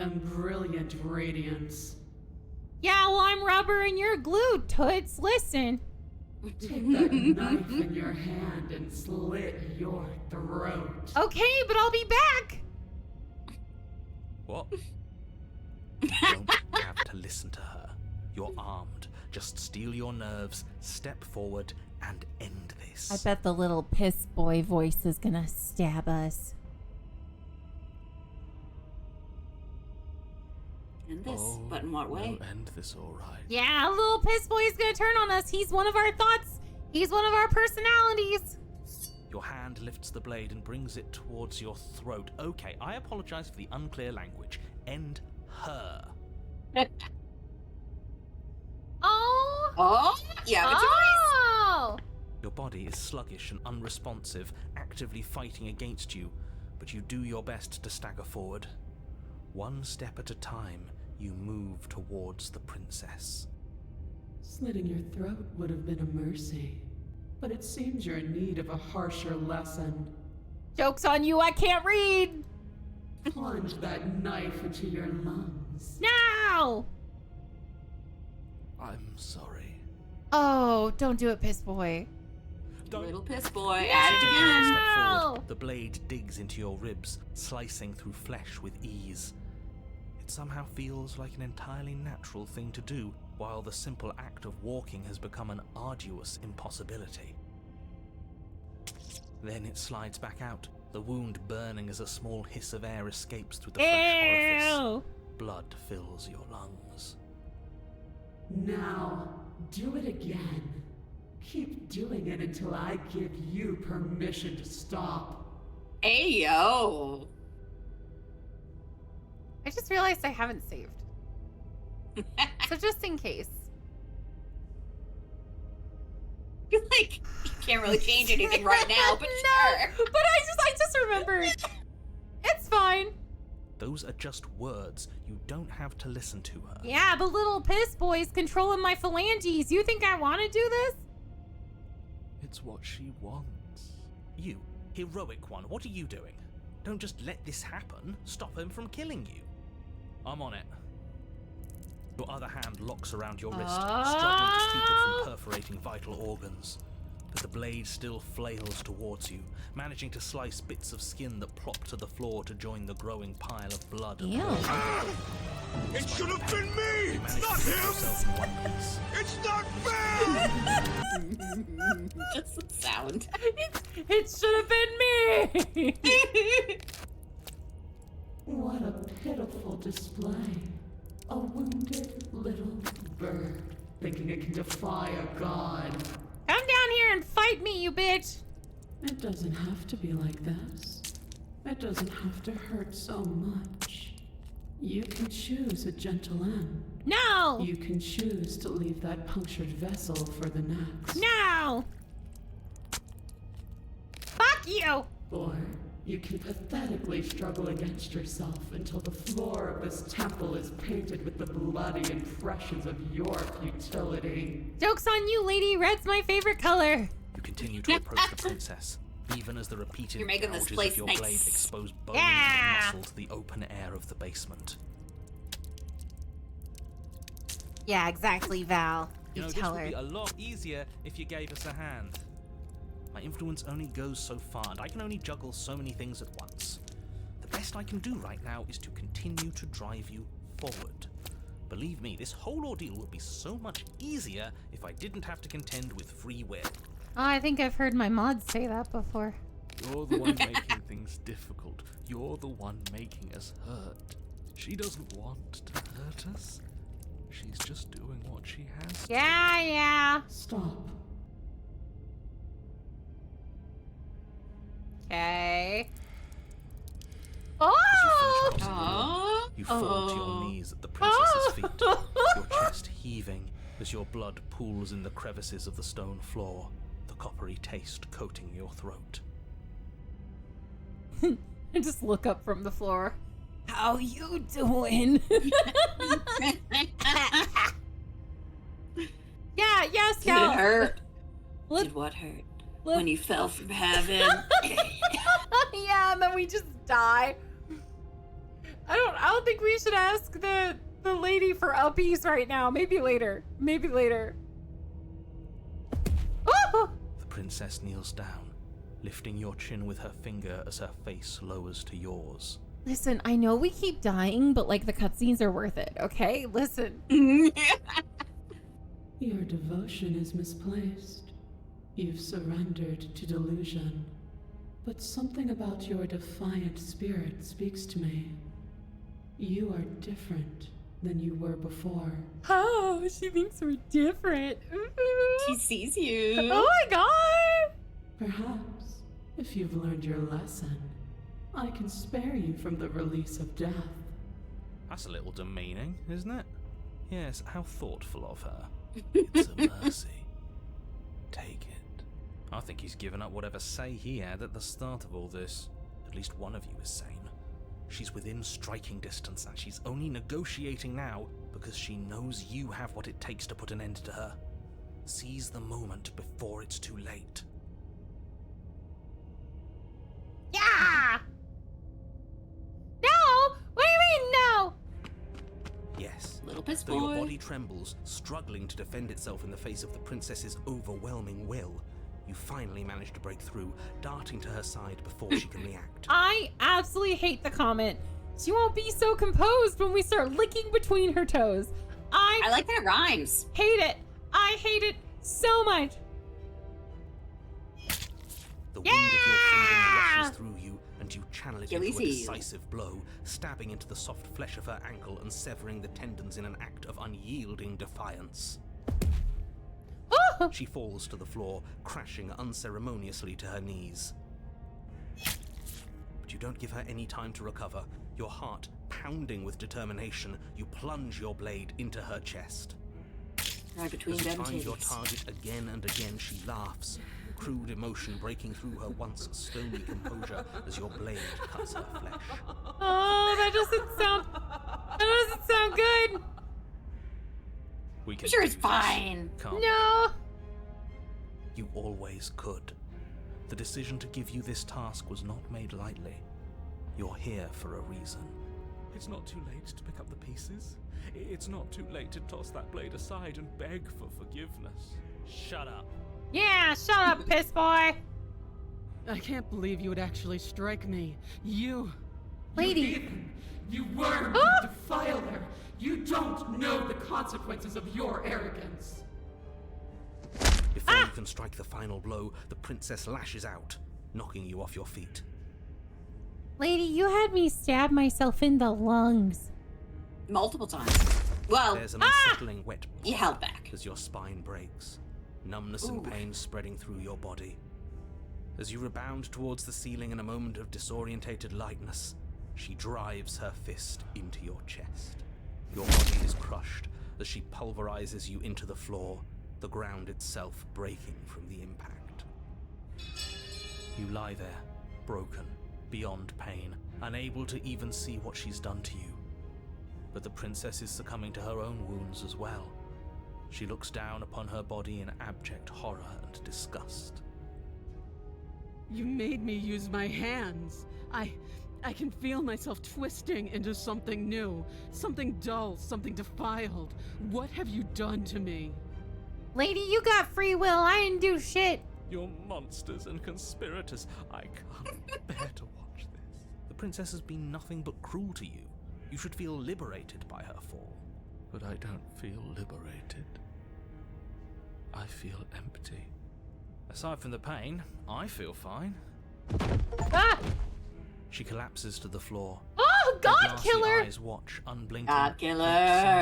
am brilliant radiance. Yeah, well, I'm rubber and you're glue, Toots. Listen. Take that knife in your hand and slit your throat. Okay, but I'll be back. What? You don't have to listen to her. You're armed. Just steel your nerves, step forward, and end this. I bet the little piss boy voice is gonna stab us. In this, but in what way? We'll end this all right. Yeah, little piss boy is gonna turn on us. He's one of our thoughts. He's one of our personalities. Your hand lifts the blade and brings it towards your throat. Okay, I apologize for the unclear language. End her. Oh. Oh, yeah, but Oh. Your body is sluggish and unresponsive, actively fighting against you, but you do your best to stagger forward. One step at a time, you move towards the princess. Slitting your throat would have been a mercy, but it seems you're in need of a harsher lesson. Joke's on you, I can't read. Plunge that knife into your lungs. No. I'm sorry. Oh, don't do it, piss boy. little piss boy at it again. Step No! forward, the blade digs into your ribs, slicing through flesh with ease. It somehow feels like an entirely natural thing to do, while the simple act of walking has become an arduous impossibility. Then it slides back out, the wound burning as a small hiss of air escapes through the fresh orifice. Ew. Blood fills your lungs. Now, do it again. Keep doing it until I give you permission to stop. Ayo. I just realized I haven't saved. So just in case. I feel like you can't really change anything right now, but No, sure. but I just remembered. It's fine. Those are just words. You don't have to listen to her. Yeah, but little piss boy's controlling my phalanges. You think I want to do this? It's what she wants. You, heroic one, what are you doing? Don't just let this happen. Stop him from killing you. I'm on it. Your other hand locks around your wrist, struggling to keep it from perforating vital organs. But the blade still flails towards you, managing to slice bits of skin that plop to the floor to join the growing pile of blood and Ew. blood. It should have been me, You manage not to keep him! yourself in one piece. It's not fair! Just the sound. It should have been me. What a pitiful display. A wounded little bird thinking it can defy a god. Come down here and fight me, you bitch. It doesn't have to be like this. It doesn't have to hurt so much. You can choose a gentle end. No. You can choose to leave that punctured vessel for the next. No. Fuck you. Or you can pathetically struggle against yourself until the floor of this temple is painted with the bloody impressions of your futility. Joke's on you, lady. Red's my favorite color. You continue to approach the princess, even as the repeated You're making this gouges place of your nice. blade expose bones Yeah. and muscle to the open air of the basement. Yeah, exactly, Val. You know, tell this her. would be a lot easier if you gave us a hand. My influence only goes so far, and I can only juggle so many things at once. The best I can do right now is to continue to drive you forward. Believe me, this whole ordeal would be so much easier if I didn't have to contend with free will. Oh, I think I've heard my mods say that before. You're the one making things difficult. You're the one making us hurt. She doesn't want to hurt us. She's just doing what she has to. Yeah. Stop. Okay. As Oh! you finish crossing the room, Aww. you fall to your knees at the princess's feet, your chest heaving as your blood pools in the crevices of the stone floor, the coppery taste coating your throat. I just look up from the floor. How you doing? Yeah, Did Scout. it hurt? Let- Did what hurt? let- When you fell from heaven. Yeah, and then we just die. I don't think we should ask the lady for uppies right now. Maybe later. Oh! The princess kneels down, lifting your chin with her finger as her face lowers to yours. Listen, I know we keep dying, but like the cutscenes are worth it, okay? Listen. Your devotion is misplaced. You've surrendered to delusion. But something about your defiant spirit speaks to me. You are different than you were before. Oh, she thinks we're different. Ooh. She sees you. Oh my god! Perhaps, if you've learned your lesson, I can spare you from the release of death. That's a little demeaning, isn't it? Yes, how thoughtful of her. It's a mercy. Take it. I think he's given up whatever say he had at the start of all this. At least one of you is sane. She's within striking distance, and she's only negotiating now because she knows you have what it takes to put an end to her. Seize the moment before it's too late. Yeah! No! What do you mean, no? Yes. Little piss Though your boy. body trembles, struggling to defend itself in the face of the princess's overwhelming will, you finally manage to break through, darting to her side before she can react. I absolutely hate the comment. She won't be so composed when we start licking between her toes. I like that it rhymes. Hate it. I hate it so much. The wind of your freedom Yeah! rushes through you, and you channel it Achilles into a heel. decisive blow, stabbing into the soft flesh of her ankle and severing the tendons in an act of unyielding defiance. Oh! She falls to the floor, crashing unceremoniously to her knees. But you don't give her any time to recover. Your heart pounding with determination, you plunge your blade into her chest. Right between As you them find your titties. target again and again, she laughs, crude emotion breaking through her once stony composure as your blade cuts her flesh. Oh, that doesn't sound good. We can I'm sure do it's this, fine. can't we? No. You always could. The decision to give you this task was not made lightly. You're here for a reason. It's not too late to pick up the pieces. It's not too late to toss that blade aside and beg for forgiveness. Shut up. Yeah, shut up, piss boy. I can't believe you would actually strike me. You... Lady. You worm, Ah! defiler! You don't know the consequences of your arrogance! Before you can strike the final blow, the princess lashes out, knocking you off your feet. Lady, you had me stab myself in the lungs. Multiple times. Well, There's an unsettling wet you held back. as your spine breaks, numbness Ooh. and pain spreading through your body. As you rebound towards the ceiling in a moment of disorientated lightness, she drives her fist into your chest. Your body is crushed as she pulverizes you into the floor, the ground itself breaking from the impact. You lie there, broken, beyond pain, unable to even see what she's done to you. But the princess is succumbing to her own wounds as well. She looks down upon her body in abject horror and disgust. You made me use my hands. I can feel myself twisting into something new. Something dull, something defiled. What have you done to me? Lady, you got free will. I didn't do shit. You're monsters and conspirators. I can't bear to watch this. The princess has been nothing but cruel to you. You should feel liberated by her fall. But I don't feel liberated. I feel empty. Aside from the pain, I feel fine. Ah! She collapses to the floor. Oh, Her God glassy killer! eyes watch, unblinking, God yet killer!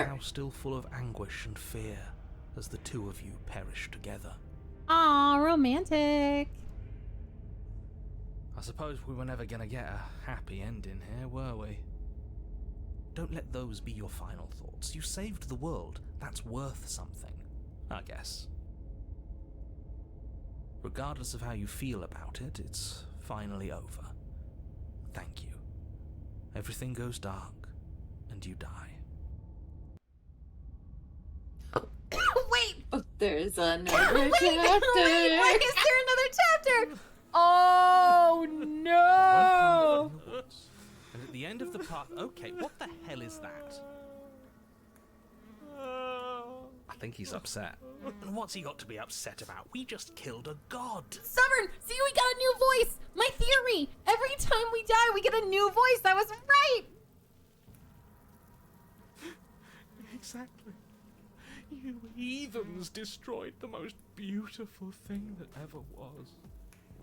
somehow still full of anguish and fear as the two of you perish together. Aw, romantic. I suppose we were never gonna get a happy ending here, were we? Don't let those be your final thoughts. You saved the world. That's worth something, I guess. Regardless of how you feel about it, it's finally over. thank you. Everything goes dark, and you die. Wait! Oh, there's another Wait, chapter. why is there another chapter? Oh no! One path in the woods, and at the end of the path. Okay, what the hell is that? I think he's upset. And what's he got to be upset about? We just killed a god. Stubborn! See, we got a new voice! My theory! Every time we die, we get a new voice! That was right! Exactly. You heathens destroyed the most beautiful thing that ever was,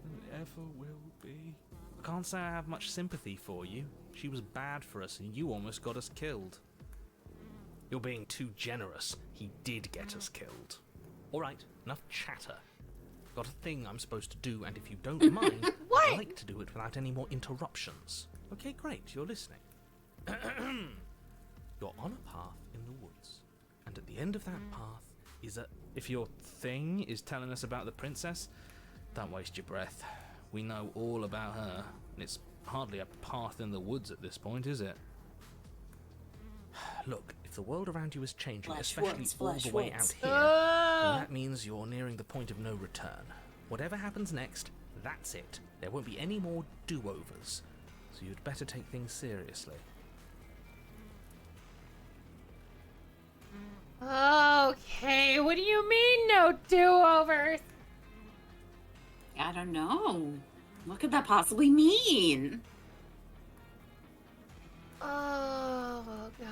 and ever will be. I can't say I have much sympathy for you. She was bad for us, and you almost got us killed. You're being too generous. He did get us killed. Alright, enough chatter. Got a thing I'm supposed to do, and if you don't mind, What? I'd like to do it without any more interruptions. Okay, great, you're listening. You're on a path in the woods, and at the end of that path is a... If your thing is telling us about the princess, don't waste your breath. We know all about her, and it's hardly a path in the woods at this point, is it? Look, if the world around you is changing, Flash especially wounds, all flash the way wounds. out here, then that means you're nearing the point of no return. Whatever happens next, that's it. There won't be any more do-overs, so you'd better take things seriously. Okay, what do you mean no do-overs? I don't know. What could that possibly mean? Oh, God.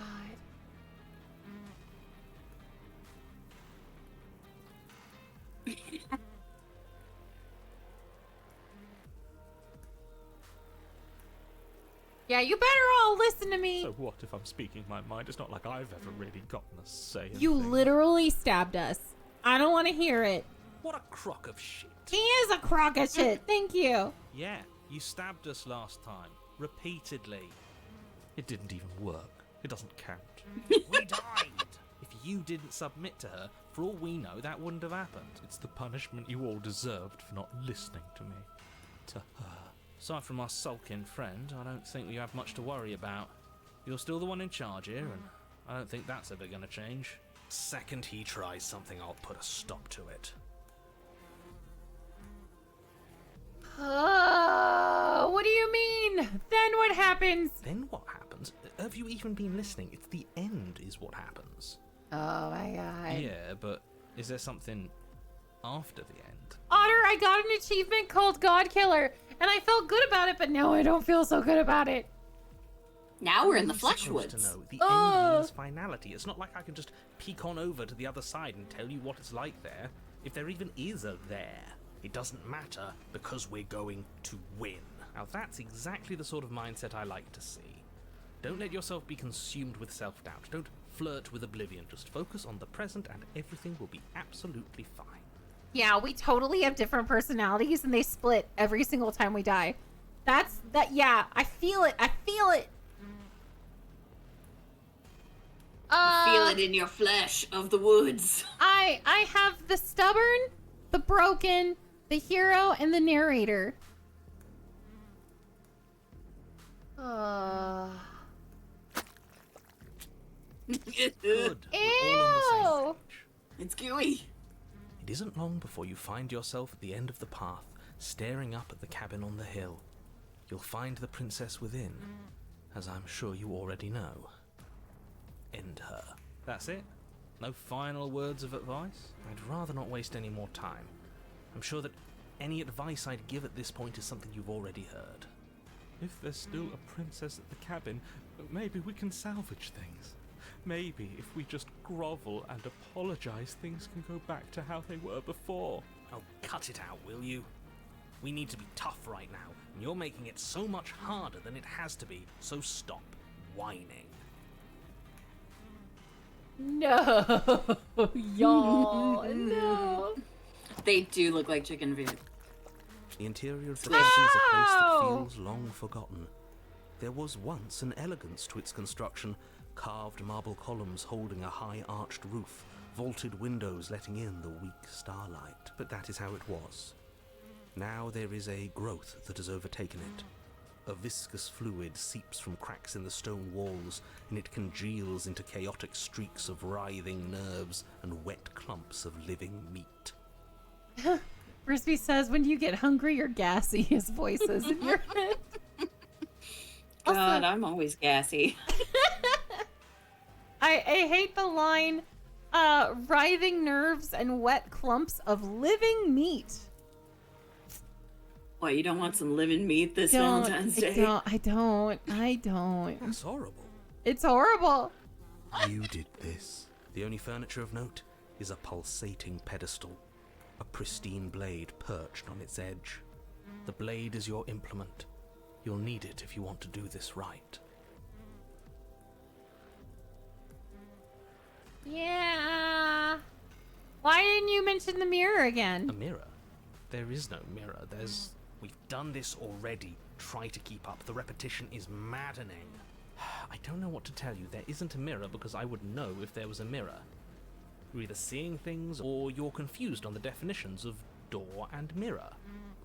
Yeah, you better all listen to me. So what if I'm speaking my mind? It's not like I've ever really gotten a say in You things. literally stabbed us. I don't want to hear it. What a crock of shit. He is a crock of shit. Thank you. Yeah, you stabbed us last time. Repeatedly. It didn't even work. It doesn't count. We died. If you didn't submit to her, for all we know, that wouldn't have happened. It's the punishment you all deserved for not listening to me. To her. Aside from our sulking friend, I don't think we have much to worry about. You're still the one in charge here, and I don't think that's ever going to change. Second he tries something, I'll put a stop to it. What do you mean? Then what happens? Then what happens? Have you even been listening? It's the end is what happens. Oh my God. Yeah, but is there something after the end? Otter, I got an achievement called God Killer, and I felt good about it, but now I don't feel so good about it. Now we're in the I'm flesh supposed woods. to know. The Oh. end means finality. It's not like I can just peek on over to the other side and tell you what it's like there. If there even is a there, it doesn't matter because we're going to win. Now that's exactly the sort of mindset I like to see. Don't let yourself be consumed with self-doubt. Don't flirt with oblivion. Just focus on the present and everything will be absolutely fine. Yeah, we totally have different personalities, and they split every single time we die. Yeah, I feel it. I feel it. Feel it in your flesh of the woods. I have the stubborn, the broken, the hero, and the narrator. Good. We're all on the same Ew. page. It's gooey. It isn't long before you find yourself at the end of the path, staring up at the cabin on the hill. You'll find the princess within, as I'm sure you already know. End her. That's it? No final words of advice? I'd rather not waste any more time. I'm sure that any advice I'd give at this point is something you've already heard. If there's still a princess at the cabin, maybe we can salvage things. Maybe if we just grovel and apologize, things can go back to how they were before. Oh, cut it out, will you? We need to be tough right now, and you're making it so much harder than it has to be, so stop whining. No, y'all, no. They do look like chicken feet. The interior of the cabin is a place that No! feels long forgotten. There was once an elegance to its construction, carved marble columns holding a high arched roof, vaulted windows letting in the weak starlight. But that is how it was. Now there is a growth that has overtaken it. A viscous fluid seeps from cracks in the stone walls, and it congeals into chaotic streaks of writhing nerves and wet clumps of living meat. Frisbee says, when you get hungry or gassy, his voice is in your head. God, I'm always gassy. I hate the line, writhing nerves and wet clumps of living meat. What, you don't want some living meat this Valentine's Day? I don't. That's horrible. It's horrible. You did this. The only furniture of note is a pulsating pedestal, a pristine blade perched on its edge. The blade is your implement. You'll need it if you want to do this right. Yeah. Why didn't you mention the mirror again? A mirror? There is no mirror. We've done this already. Try to keep up. The repetition is maddening. I don't know what to tell you. There isn't a mirror because I would know if there was a mirror. You're either seeing things or you're confused on the definitions of door and mirror.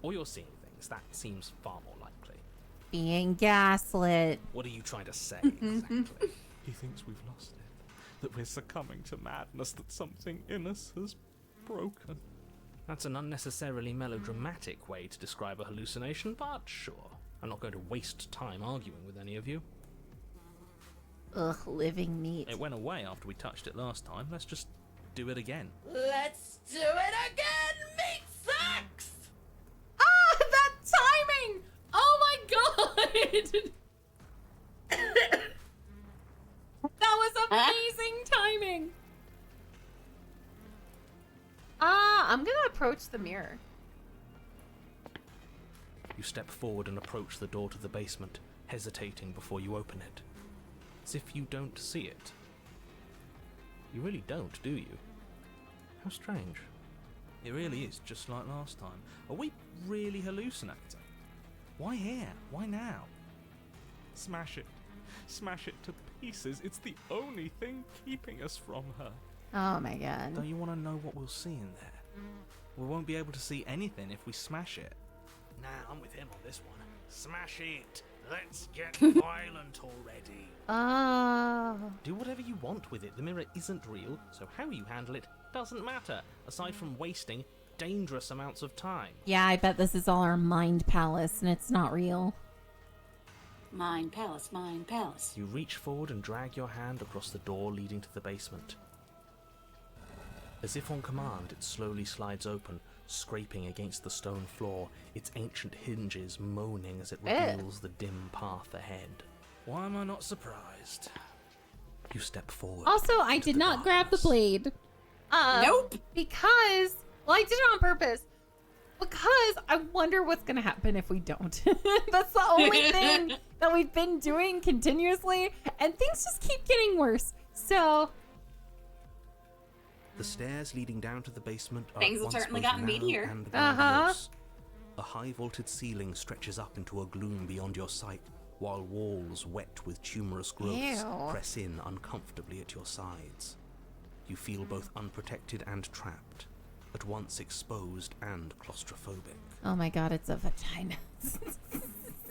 Or you're seeing things. That seems far more likely. Being gaslit. What are you trying to say exactly? He thinks we've lost it, that we're succumbing to madness, that something in us has broken. That's an unnecessarily melodramatic way to describe a hallucination, but sure. I'm not going to waste time arguing with any of you. Ugh, living meat. It went away after we touched it last time. Let's just do it again. Let's do it again! Meat sucks! Ah, that timing! Oh my god! That was amazing timing! I'm gonna approach the mirror. You step forward and approach the door to the basement, hesitating before you open it. As if you don't see it. You really don't, do you? How strange. It really is just like last time. Are we really hallucinating? Why here? Why now? Smash it. Smash it to pieces. It's the only thing keeping us from her. Oh my god. Don't you want to know what we'll see in there? We won't be able to see anything if we smash it. Nah, I'm with him on this one. Smash it! Let's get violent already. Do whatever you want with it. The mirror isn't real, so how you handle it doesn't matter, aside from wasting dangerous amounts of time. Yeah, I bet this is all our mind palace and it's not real. Mind palace, mind palace. You reach forward and drag your hand across the door leading to the basement. As if on command, it slowly slides open, scraping against the stone floor, its ancient hinges moaning as it reveals the dim path ahead. Why am I not surprised? You step forward. Also, I did not grab the blade. Nope. Because, well, I did it on purpose. Because I wonder what's going to happen if we don't. That's the only thing that we've been doing continuously, and things just keep getting worse. So... The stairs leading down to the basement are Things have once certainly both gotten narrow meatier. and grandiose. A high vaulted ceiling stretches up into a gloom beyond your sight, while walls wet with tumorous growths Ew. press in uncomfortably at your sides. You feel both unprotected and trapped, at once exposed and claustrophobic. Oh my god, it's a vagina.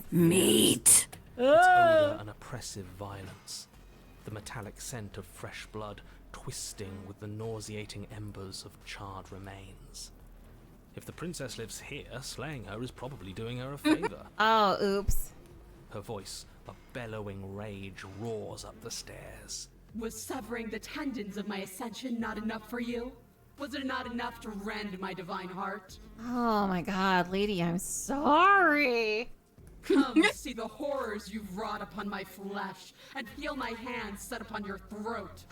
Meat. Its odor an oppressive violence, the metallic scent of fresh blood twisting with the nauseating embers of charred remains. If the princess lives here, slaying her is probably doing her a favor. Oh, oops. Her voice, a bellowing rage, roars up the stairs. Was severing the tendons of my ascension not enough for you? Was it not enough to rend my divine heart? Oh my god, lady, I'm sorry. Come see the horrors you've wrought upon my flesh, and feel my hands set upon your throat.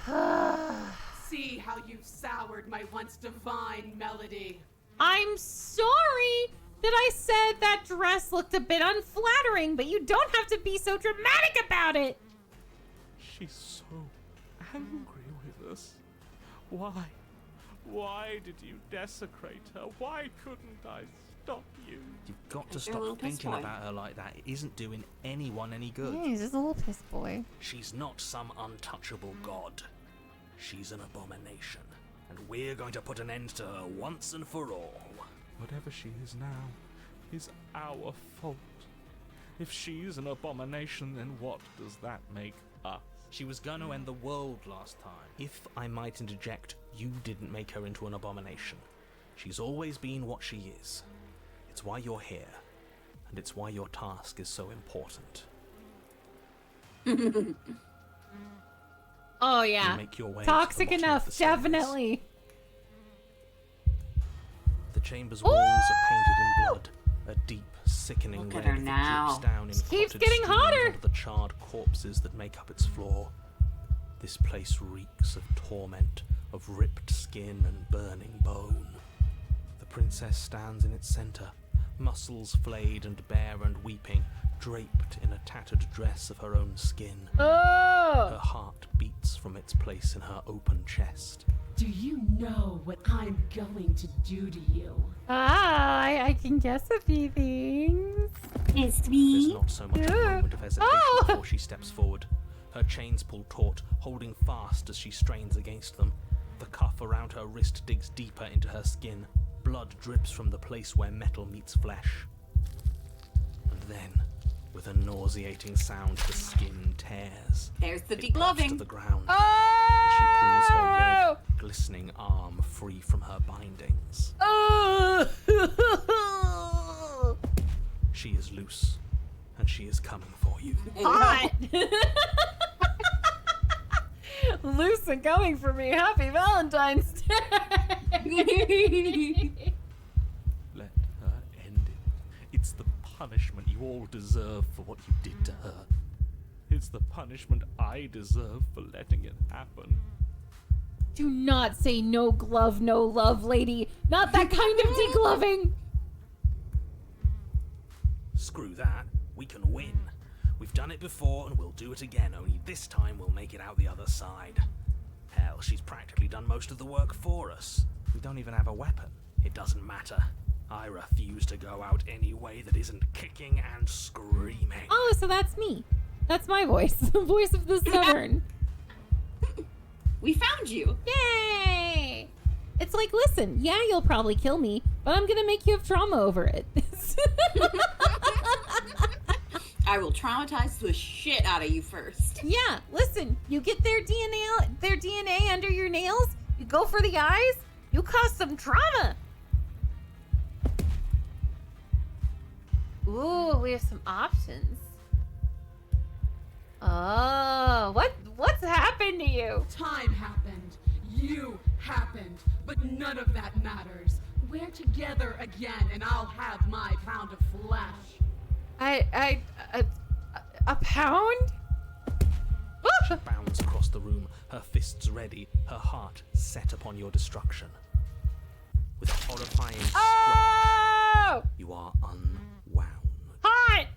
See how you've soured my once divine melody. I'm sorry that I said that dress looked a bit unflattering, but you don't have to be so dramatic about it. She's so angry with us. Why? Why did you desecrate her? Why couldn't I stop you? You've got to You're a stop little piss thinking boy. about her like that. It isn't doing anyone any good. Yeah, he's just a little piss boy. She's not some untouchable god. She's an abomination, and we're going to put an end to her once and for all. Whatever she is now is our fault. If she's an abomination, then what does that make us? She was going to end the world last time. If I might interject, you didn't make her into an abomination. She's always been what she is. It's why you're here, and it's why your task is so important. Oh yeah. You make your way Toxic to the bottom of enough, the stairs. definitely. The chamber's walls are painted in blood, a deep, sickening Look red at her that now. drips down in Keeps clotted getting streams hotter. onto the charred corpses that make up its floor. This place reeks of torment, of ripped skin and burning bone. The princess stands in its center, muscles flayed and bare and weeping, draped in a tattered dress of her own skin. Oh. Her heart beats from its place in her open chest. Do you know what I'm going to do to you? I can guess a few things. It's There's me. not so much a Yeah. moment of hesitation Oh. before she steps forward. Her chains pull taut, holding fast as she strains against them. The cuff around her wrist digs deeper into her skin. Blood drips from the place where metal meets flesh. And then, with a nauseating sound, the skin tears. There's the It pops to degloving. the ground. Oh. She pulls her red, glistening arm free from her bindings. Oh. She is loose, and she is coming for you. Hot. Loose and coming for me. Happy Valentine's Day. Let her end it. It's the punishment you all deserve for what you did to her. It's the punishment I deserve for letting it happen. Do not say no glove, no love, lady. Not that kind of degloving. Screw that. We can win. We've done it before and we'll do it again, only this time we'll make it out the other side. Hell, she's practically done most of the work for us. We don't even have a weapon. It doesn't matter. I refuse to go out any way that isn't kicking and screaming. Oh, so that's me. That's my voice. The voice of the stubborn. We found you. Yay! It's like, listen, yeah, you'll probably kill me, but I'm gonna make you have trauma over it. I will traumatize the shit out of you first. Yeah, listen, you get their DNA under your nails, you go for the eyes, you cause some trauma. Ooh, we have some options. Oh, what's happened to you? Time happened. You happened. But none of that matters. We're together again, and I'll have my pound of flesh. A pound? She bounds across the room, her fists ready, her heart set upon your destruction. With a horrifying squelch, Oh! you are unwound. Hot!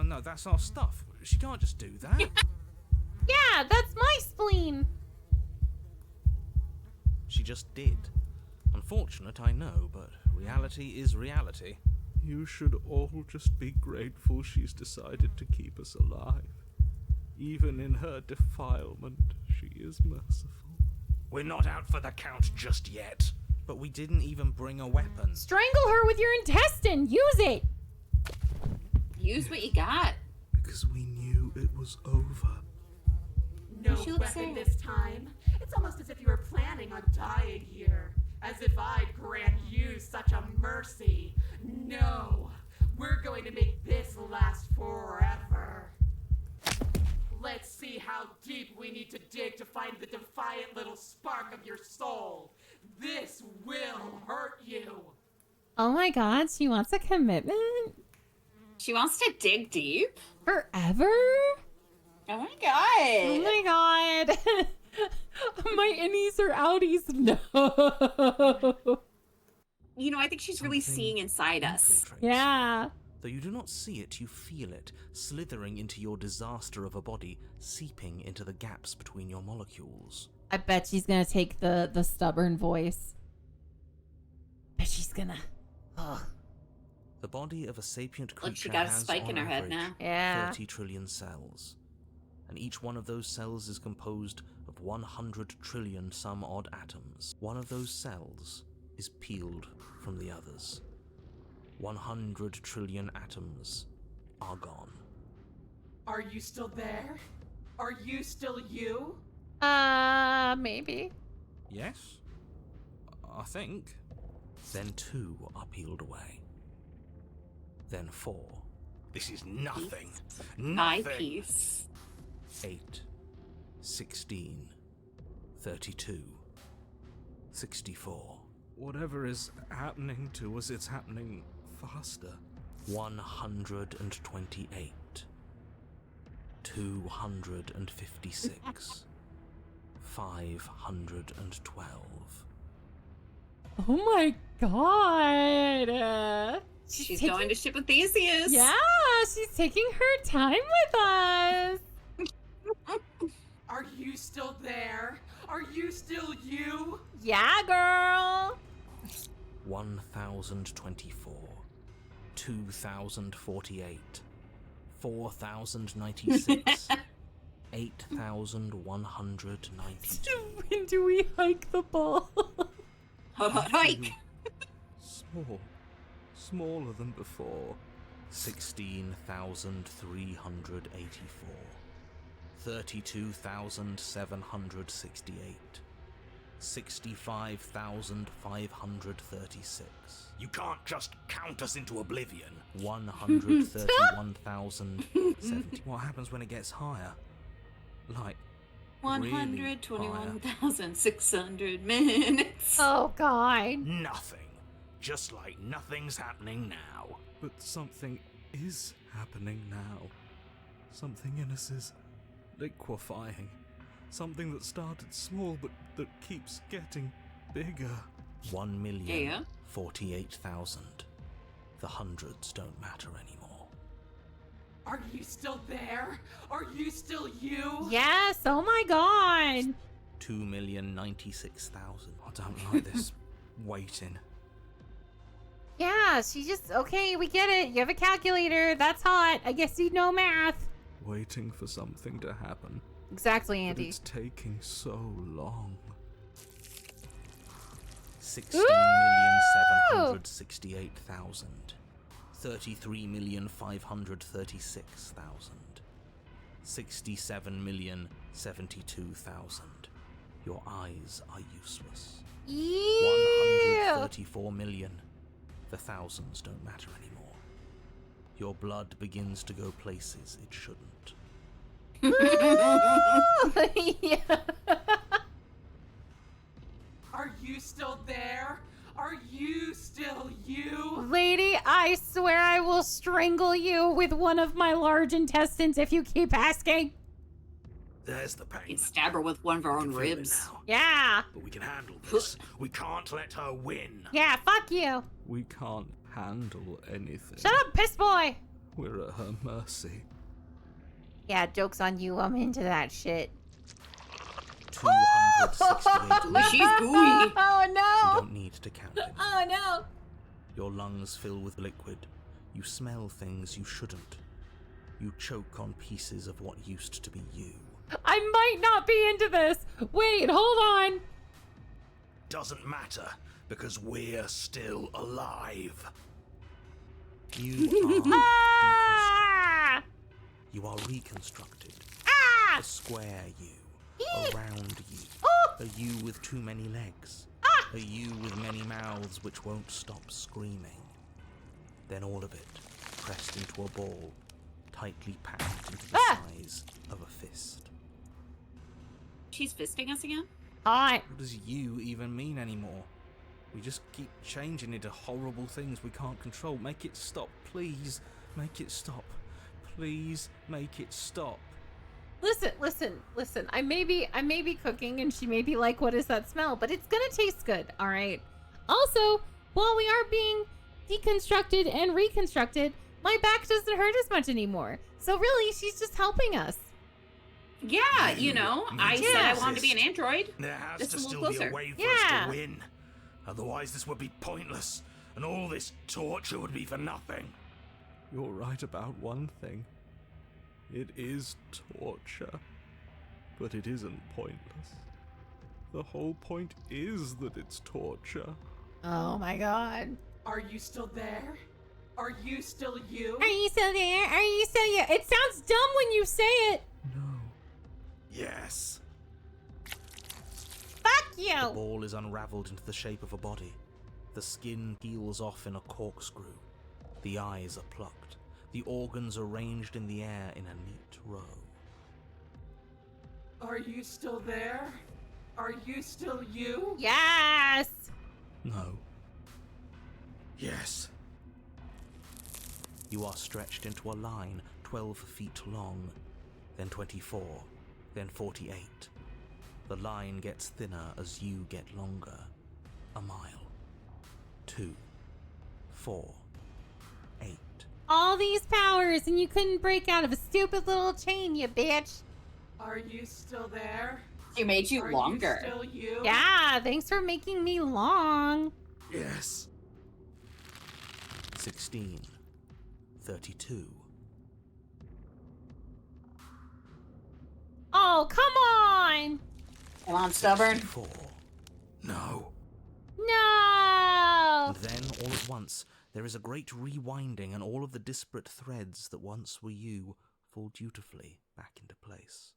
No, that's our stuff. She can't just do that. Yeah, that's my spleen. She just did. Unfortunate, I know, but reality is reality. You should all just be grateful she's decided to keep us alive. Even in her defilement, she is merciful. We're not out for the count just yet. But we didn't even bring a weapon. Strangle her with your intestine. Use it. Use what you got. Because we knew it was over. No She looks weapon sad. this time. It's almost as if you were planning on dying here. As if I'd grant you such a mercy. No. We're going to make this last forever. Let's see how deep we need to dig to find the defiant little spark of your soul. This will hurt you. Oh my god, she wants a commitment? She wants to dig deep. Forever? Oh my Oh god. my god. My innies or outies? No. You know, I think she's really Something seeing inside us. infiltrates. Yeah. Though you do not see it, you feel it, slithering into your disaster of a body, seeping into the gaps between your molecules. I bet she's gonna take the stubborn voice. Bet she's gonna. Ugh. The body of a sapient creature Look, she got a has, spike in on her head average, now. Yeah. 30 trillion cells. And each one of those cells is composed of 100 trillion some odd atoms. One of those cells is peeled from the others. 100 trillion atoms are gone. Are you still there? Are you still you? Maybe. Yes? I think. Then 2 are peeled away. Then 4. This is nothing. My Nothing. piece. 8. 16. 32. 64. Whatever is happening to us, it's happening faster. 128. 256. 512. Oh my god. She's going to ship with Theseus. Yeah, she's taking her time with us. Are you still there? Are you still you? Yeah, girl. 1024. 2048. 4096. 8192. When do we hike the ball? Hike. Smaller than before. 16,384. 32,768. 65,536. You can't just count us into oblivion. 131,070. What happens when it gets higher? Like, really higher? 121,600 minutes. Oh god. Nothing. Just like nothing's happening now. But something is happening now. Something in us is liquefying. Something that started small but that keeps getting bigger. 1,048,000. The hundreds don't matter anymore. Are you still there? Are you still you? Yes, oh my god. 2,096,000. I don't like this waiting. Yeah, she just, okay, we get it. You have a calculator. That's hot. I guess you know math. Waiting for something to happen. Exactly, But Andy. it's taking so long. 16,768,000. 33,536,000. 67,072,000. Your eyes are useless. Yeah. 134 million. The thousands don't matter anymore. Your blood begins to go places it shouldn't. Yeah. Are you still there? Are you still you? Lady, I swear I will strangle you with one of my large intestines if you keep asking. There's the You pain. can stab her with one of our I can own feel it ribs. now. Yeah. But we can handle this. We can't let her win. Yeah, fuck you. We can't handle anything. Shut up, piss boy. We're at her mercy. Yeah, joke's on you. I'm into that shit. 268. She's gooey. Oh You no. don't need to count it. Oh no. Your lungs fill with liquid. You smell things you shouldn't. You choke on pieces of what used to be you. I might not be into this. Wait, hold on. Doesn't matter, because we're still alive. You are Ah! You are reconstructed. Ah! A square you. A round you. Oh! A you with too many legs. A you with many mouths which won't stop screaming. Then all of it pressed into a ball, tightly packed into the size of a fist. She's fisting us again? Hot. What does you even mean anymore? We just keep changing into horrible things we can't control. Make it stop, please. Make it stop. Please make it stop. Listen. I may be cooking and she may be like, what is that smell? But it's gonna taste good, all right? Also, while we are being deconstructed and reconstructed, my back doesn't hurt as much anymore. So really, she's just helping us. Yeah, you know, I said I wanted to be an android. There has Just to a little still be closer. a way for Yeah. us to win. Otherwise, this would be pointless, and all this torture would be for nothing. You're right about one thing. It is torture. But it isn't pointless. The whole point is that it's torture. Oh my god. Are you still there? Are you still you? Are you still there? Are you still here? It sounds dumb when you say it. No. Yes. Fuck The you. ball is unraveled into the shape of a body. The skin peels off in a corkscrew. The eyes are plucked. The organs arranged in the air in a neat row. Are you still there? Are you still you? Yes. No. Yes. You are stretched into a line 12 feet long, then 24, then 48. The line gets thinner as you get longer. A mile. 2, 4, 8. All these powers and you couldn't break out of a stupid little chain, you bitch. Are you still there? She made you Are longer. you still you? Yeah, thanks for making me long. Yes. 16, 32. Oh, come on. Come on, stubborn. 4. No. No. And then, all at once, there is a great rewinding, and all of the disparate threads that once were you fall dutifully back into place.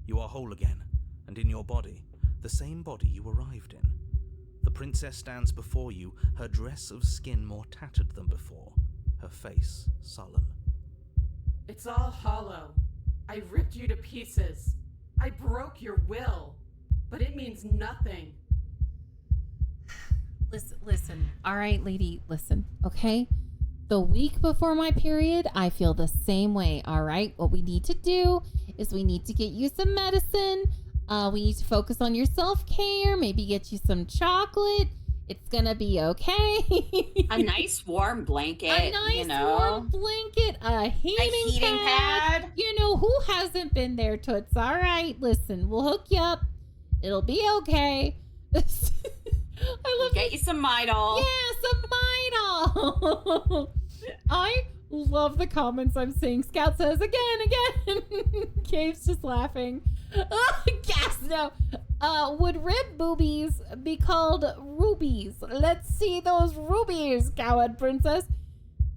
You are whole again, and in your body, the same body you arrived in. The princess stands before you, her dress of skin more tattered than before, her face sullen. It's all hollow. I ripped you to pieces. I broke your will. But it means nothing. Listen. All right, lady, listen, okay? The week before my period, I feel the same way, all right? What we need to do is we need to get you some medicine. We need to focus on your self-care, maybe get you some chocolate. It's gonna be okay. A nice warm blanket. A nice you know? warm blanket, a heating pad. You know, who hasn't been there, Toots? All right, listen, we'll hook you up. It'll be okay. I love Get you some Midol. Yeah, some Midol. I love the comments I'm seeing. Scout says again. Cave's just laughing. Gas, no. Would rib boobies be called rubies? Let's see those rubies, coward princess.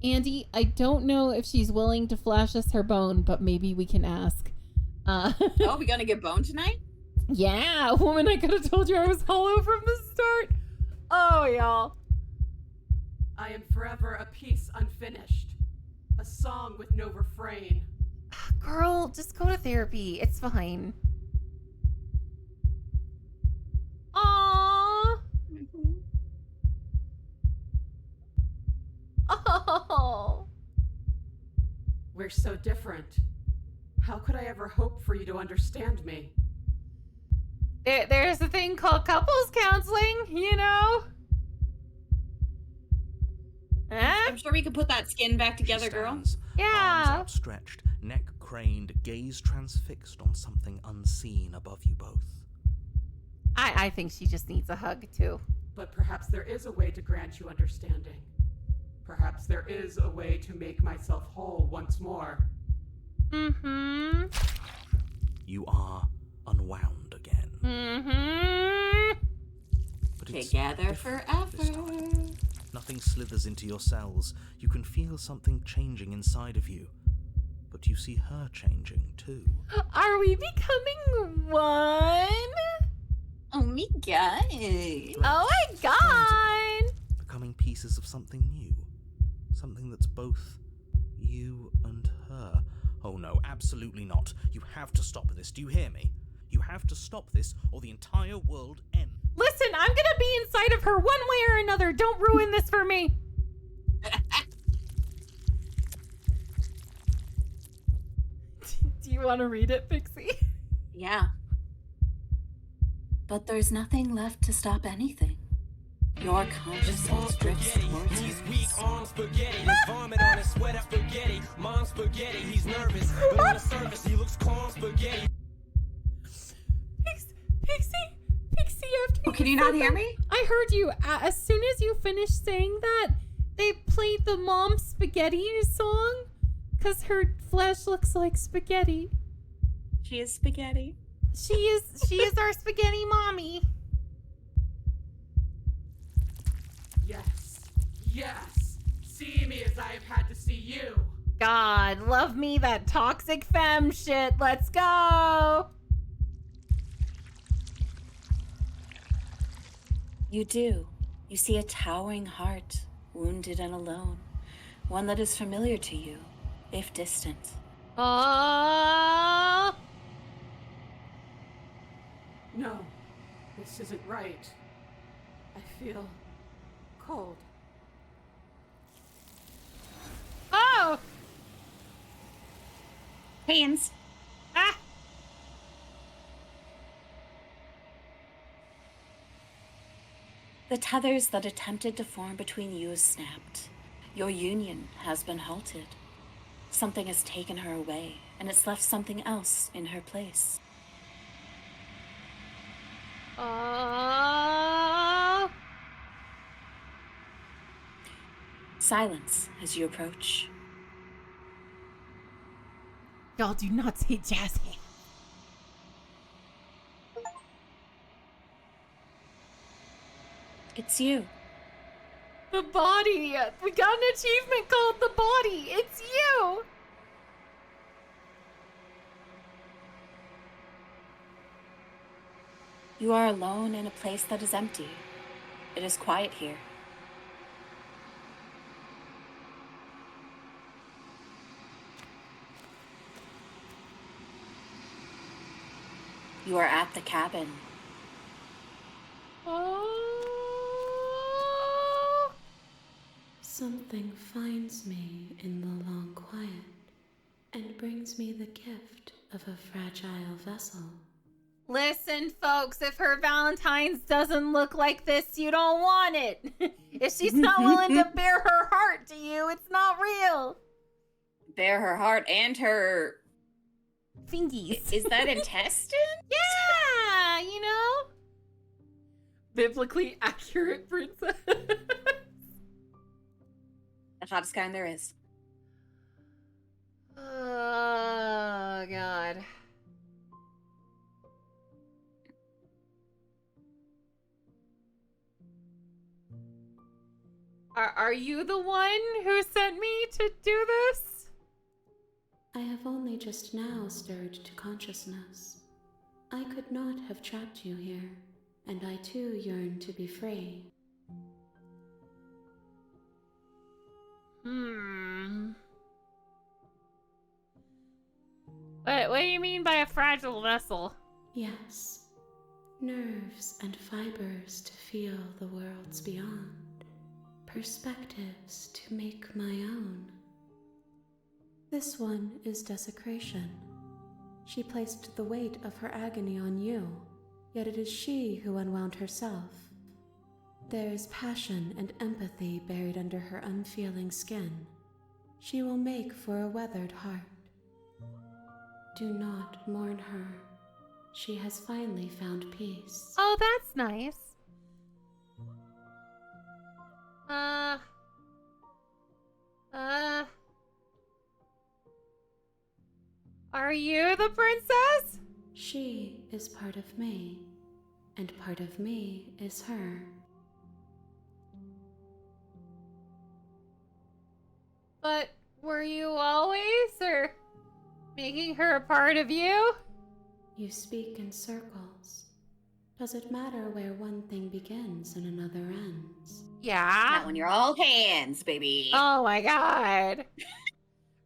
Andy, I don't know if she's willing to flash us her bone, but maybe we can ask. Oh, we gonna get bone tonight? Yeah, woman, I could have told you I was hollow from the start. Oh, y'all. I am forever a piece unfinished. A song with no refrain. Girl, just go to therapy. It's fine. Aww. Oh. We're so different. How could I ever hope for you to understand me? There's a thing called couples counseling, you know? Huh? I'm sure we could put that skin back together, She girl. stands, Yeah. arms outstretched, neck craned, gaze transfixed on something unseen above you both. I think she just needs a hug, too. But perhaps there is a way to grant you understanding. Perhaps there is a way to make myself whole once more. Mm-hmm. You are unwound again. Mm-hmm. But it's Together different forever. this time. Nothing slithers into your cells. You can feel something changing inside of you. But you see her changing too. Are we becoming one? Oh my god. Oh my god! Becoming pieces of something new. Something that's both you and her. Oh no, absolutely not. You have to stop this. Do you hear me? You have to stop this or the entire world ends. Listen, I'm gonna be inside of her one way or another. Don't ruin this for me. Do you want to read it, Pixie? Yeah. But there's nothing left to stop anything. Your consciousness drifts towards He's yours. weak on spaghetti. There's vomit on his sweat of spaghetti. Mom's spaghetti. He's nervous, but on the surface he looks calm spaghetti. Pixie, after Oh, can you not hear me? I heard you. As soon as you finished saying that, they played the Mom Spaghetti song. Because her flesh looks like spaghetti. She is spaghetti. She is our spaghetti mommy. Yes. see me as I have had to see you. God, love me that toxic femme shit. Let's go. You do. You see a towering heart, wounded and alone. One that is familiar to you, if distant. Oh. No, this isn't right. I feel cold. Oh. Hands. Ah. The tethers that attempted to form between you snapped. Your union has been halted. Something has taken her away, and it's left something else in her place. Oh. Silence as you approach. Y'all do not say jazz hands. It's you. The body. We got an achievement called the body. It's you. You are alone in a place that is empty. It is quiet here. You are at the cabin. Oh. Something finds me in the long quiet and brings me the gift of a fragile vessel. Listen, folks, if her Valentine's doesn't look like this, you don't want it. If she's not willing to bare her heart to you, it's not real. Bare her heart and her... Fingies. Is that intestine? Yeah, you know? Biblically accurate princess. The hottest kind there is. Oh, God. Are you the one who sent me to do this? I have only just now stirred to consciousness. I could not have trapped you here, and I too yearn to be free. What do you mean by a fragile vessel? Yes, nerves and fibers to feel the worlds beyond. Perspectives to make my own. This one is desecration. She placed the weight of her agony on you, yet it is she who unwound herself. There is passion and empathy buried under her unfeeling skin. She will make for a weathered heart. Do not mourn her. She has finally found peace. Oh, that's nice. Are you the princess? She is part of me, and part of me is her. But were you always, or making her a part of you? You speak in circles. Does it matter where one thing begins and another ends? Yeah. Not when you're all hands, baby. Oh my God.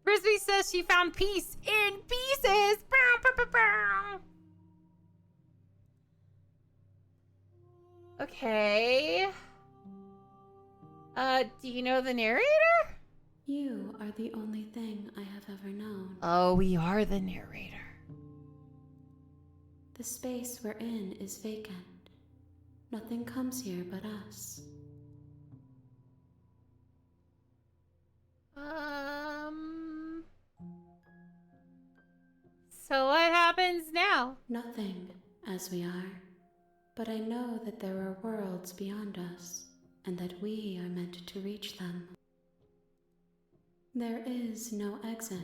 Frisbee says she found peace in pieces. Bow, bow, bow, bow. Okay. Do you know the narrator? You are the only thing I have ever known. Oh, we are the narrator. The space we're in is vacant. Nothing comes here but us. So what happens now? Nothing, as we are. But I know that there are worlds beyond us, and that we are meant to reach them. There is no exit,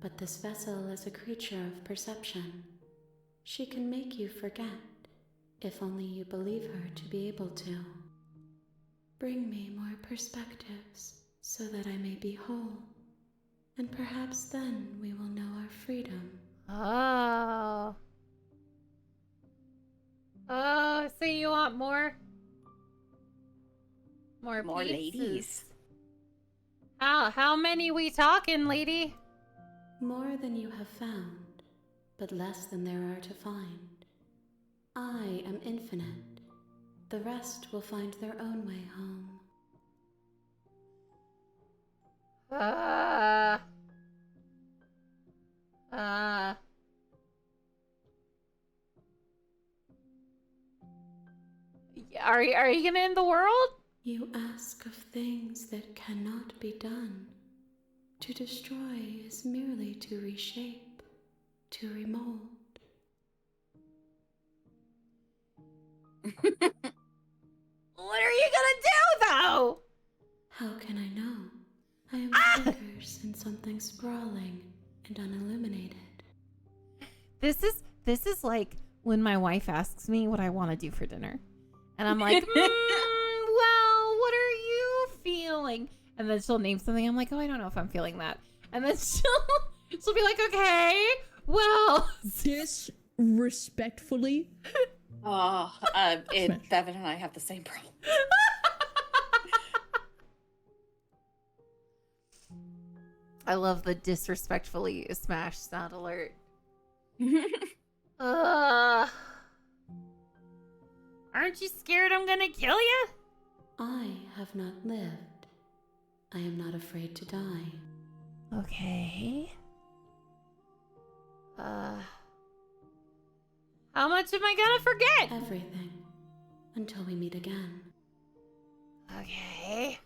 but this vessel is a creature of perception. She can make you forget, if only you believe her to be able to. Bring me more perspectives, so that I may be whole. And perhaps then we will know our freedom. Oh. Oh, so you want more? More pieces. ladies. How many we talking, lady? More than you have found, but less than there are to find. I am infinite. The rest will find their own way home. Are you gonna end the world? You ask of things that cannot be done. To destroy is merely to reshape, to remold. What are you gonna do, though? How can I know? I am fingers in something sprawling and unilluminated. This is like when my wife asks me what I want to do for dinner. And I'm like, well, what are you feeling? And then she'll name something. I'm like, oh, I don't know if I'm feeling that. And then she'll be like, okay, well. Disrespectfully. Bevan and I have the same problem. I love the disrespectfully smash sound alert. Aren't you scared I'm gonna kill you? I have not lived. I am not afraid to die. Okay. How much am I gonna forget? Everything. Until we meet again. Okay.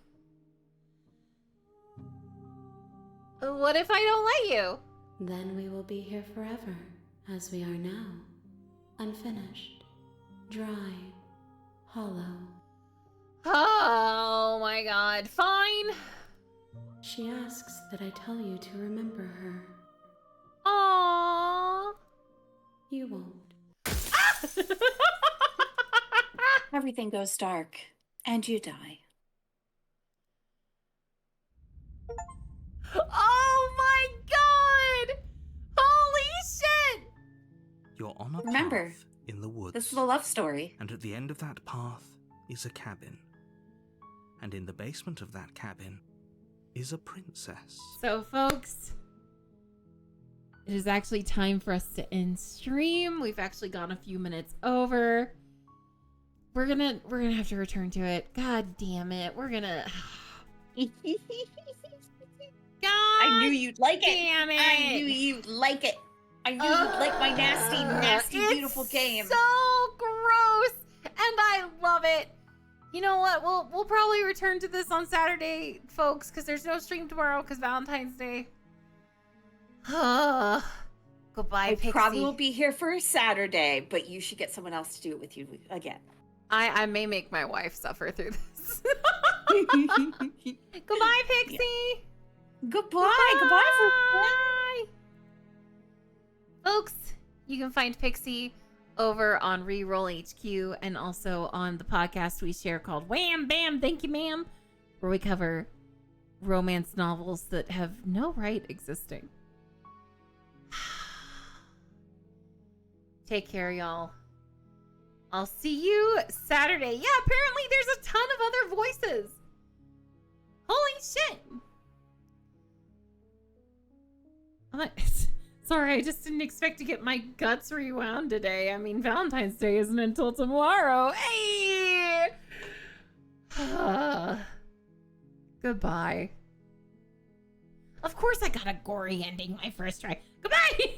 What if I don't let you? Then we will be here forever, as we are now. Unfinished. Dry. Hollow. Oh my god, fine. She asks that I tell you to remember her. Aww. You won't. Everything goes dark, and you die. Oh my god! Holy shit! You're on a Remember, path in the woods. This is a love story. And at the end of that path is a cabin. And in the basement of that cabin is a princess. So, folks, it is actually time for us to end stream. We've actually gone a few minutes over. We're gonna have to return to it. God damn it. We're gonna. God I knew you'd like it. damn it. I knew you'd like it. I knew you'd like my nasty, beautiful game. So gross, and I love it. You know what? We'll probably return to this on Saturday, folks, because there's no stream tomorrow because Valentine's Day. Goodbye, I Pixie. probably won't be here for Saturday, but you should get someone else to do it with you again. I may make my wife suffer through this. Goodbye, Pixie. Yeah. Goodbye, everyone. Folks, you can find Pixie over on Reroll HQ and also on the podcast we share called Wham Bam Thank You Ma'am, where we cover romance novels that have no right existing. Take care, y'all. I'll see you Saturday. Yeah, apparently there's a ton of other voices. Holy shit. Sorry, I just didn't expect to get my guts rewound today. I mean, Valentine's Day isn't until tomorrow. Hey! Goodbye. Of course I got a gory ending my first try. Goodbye!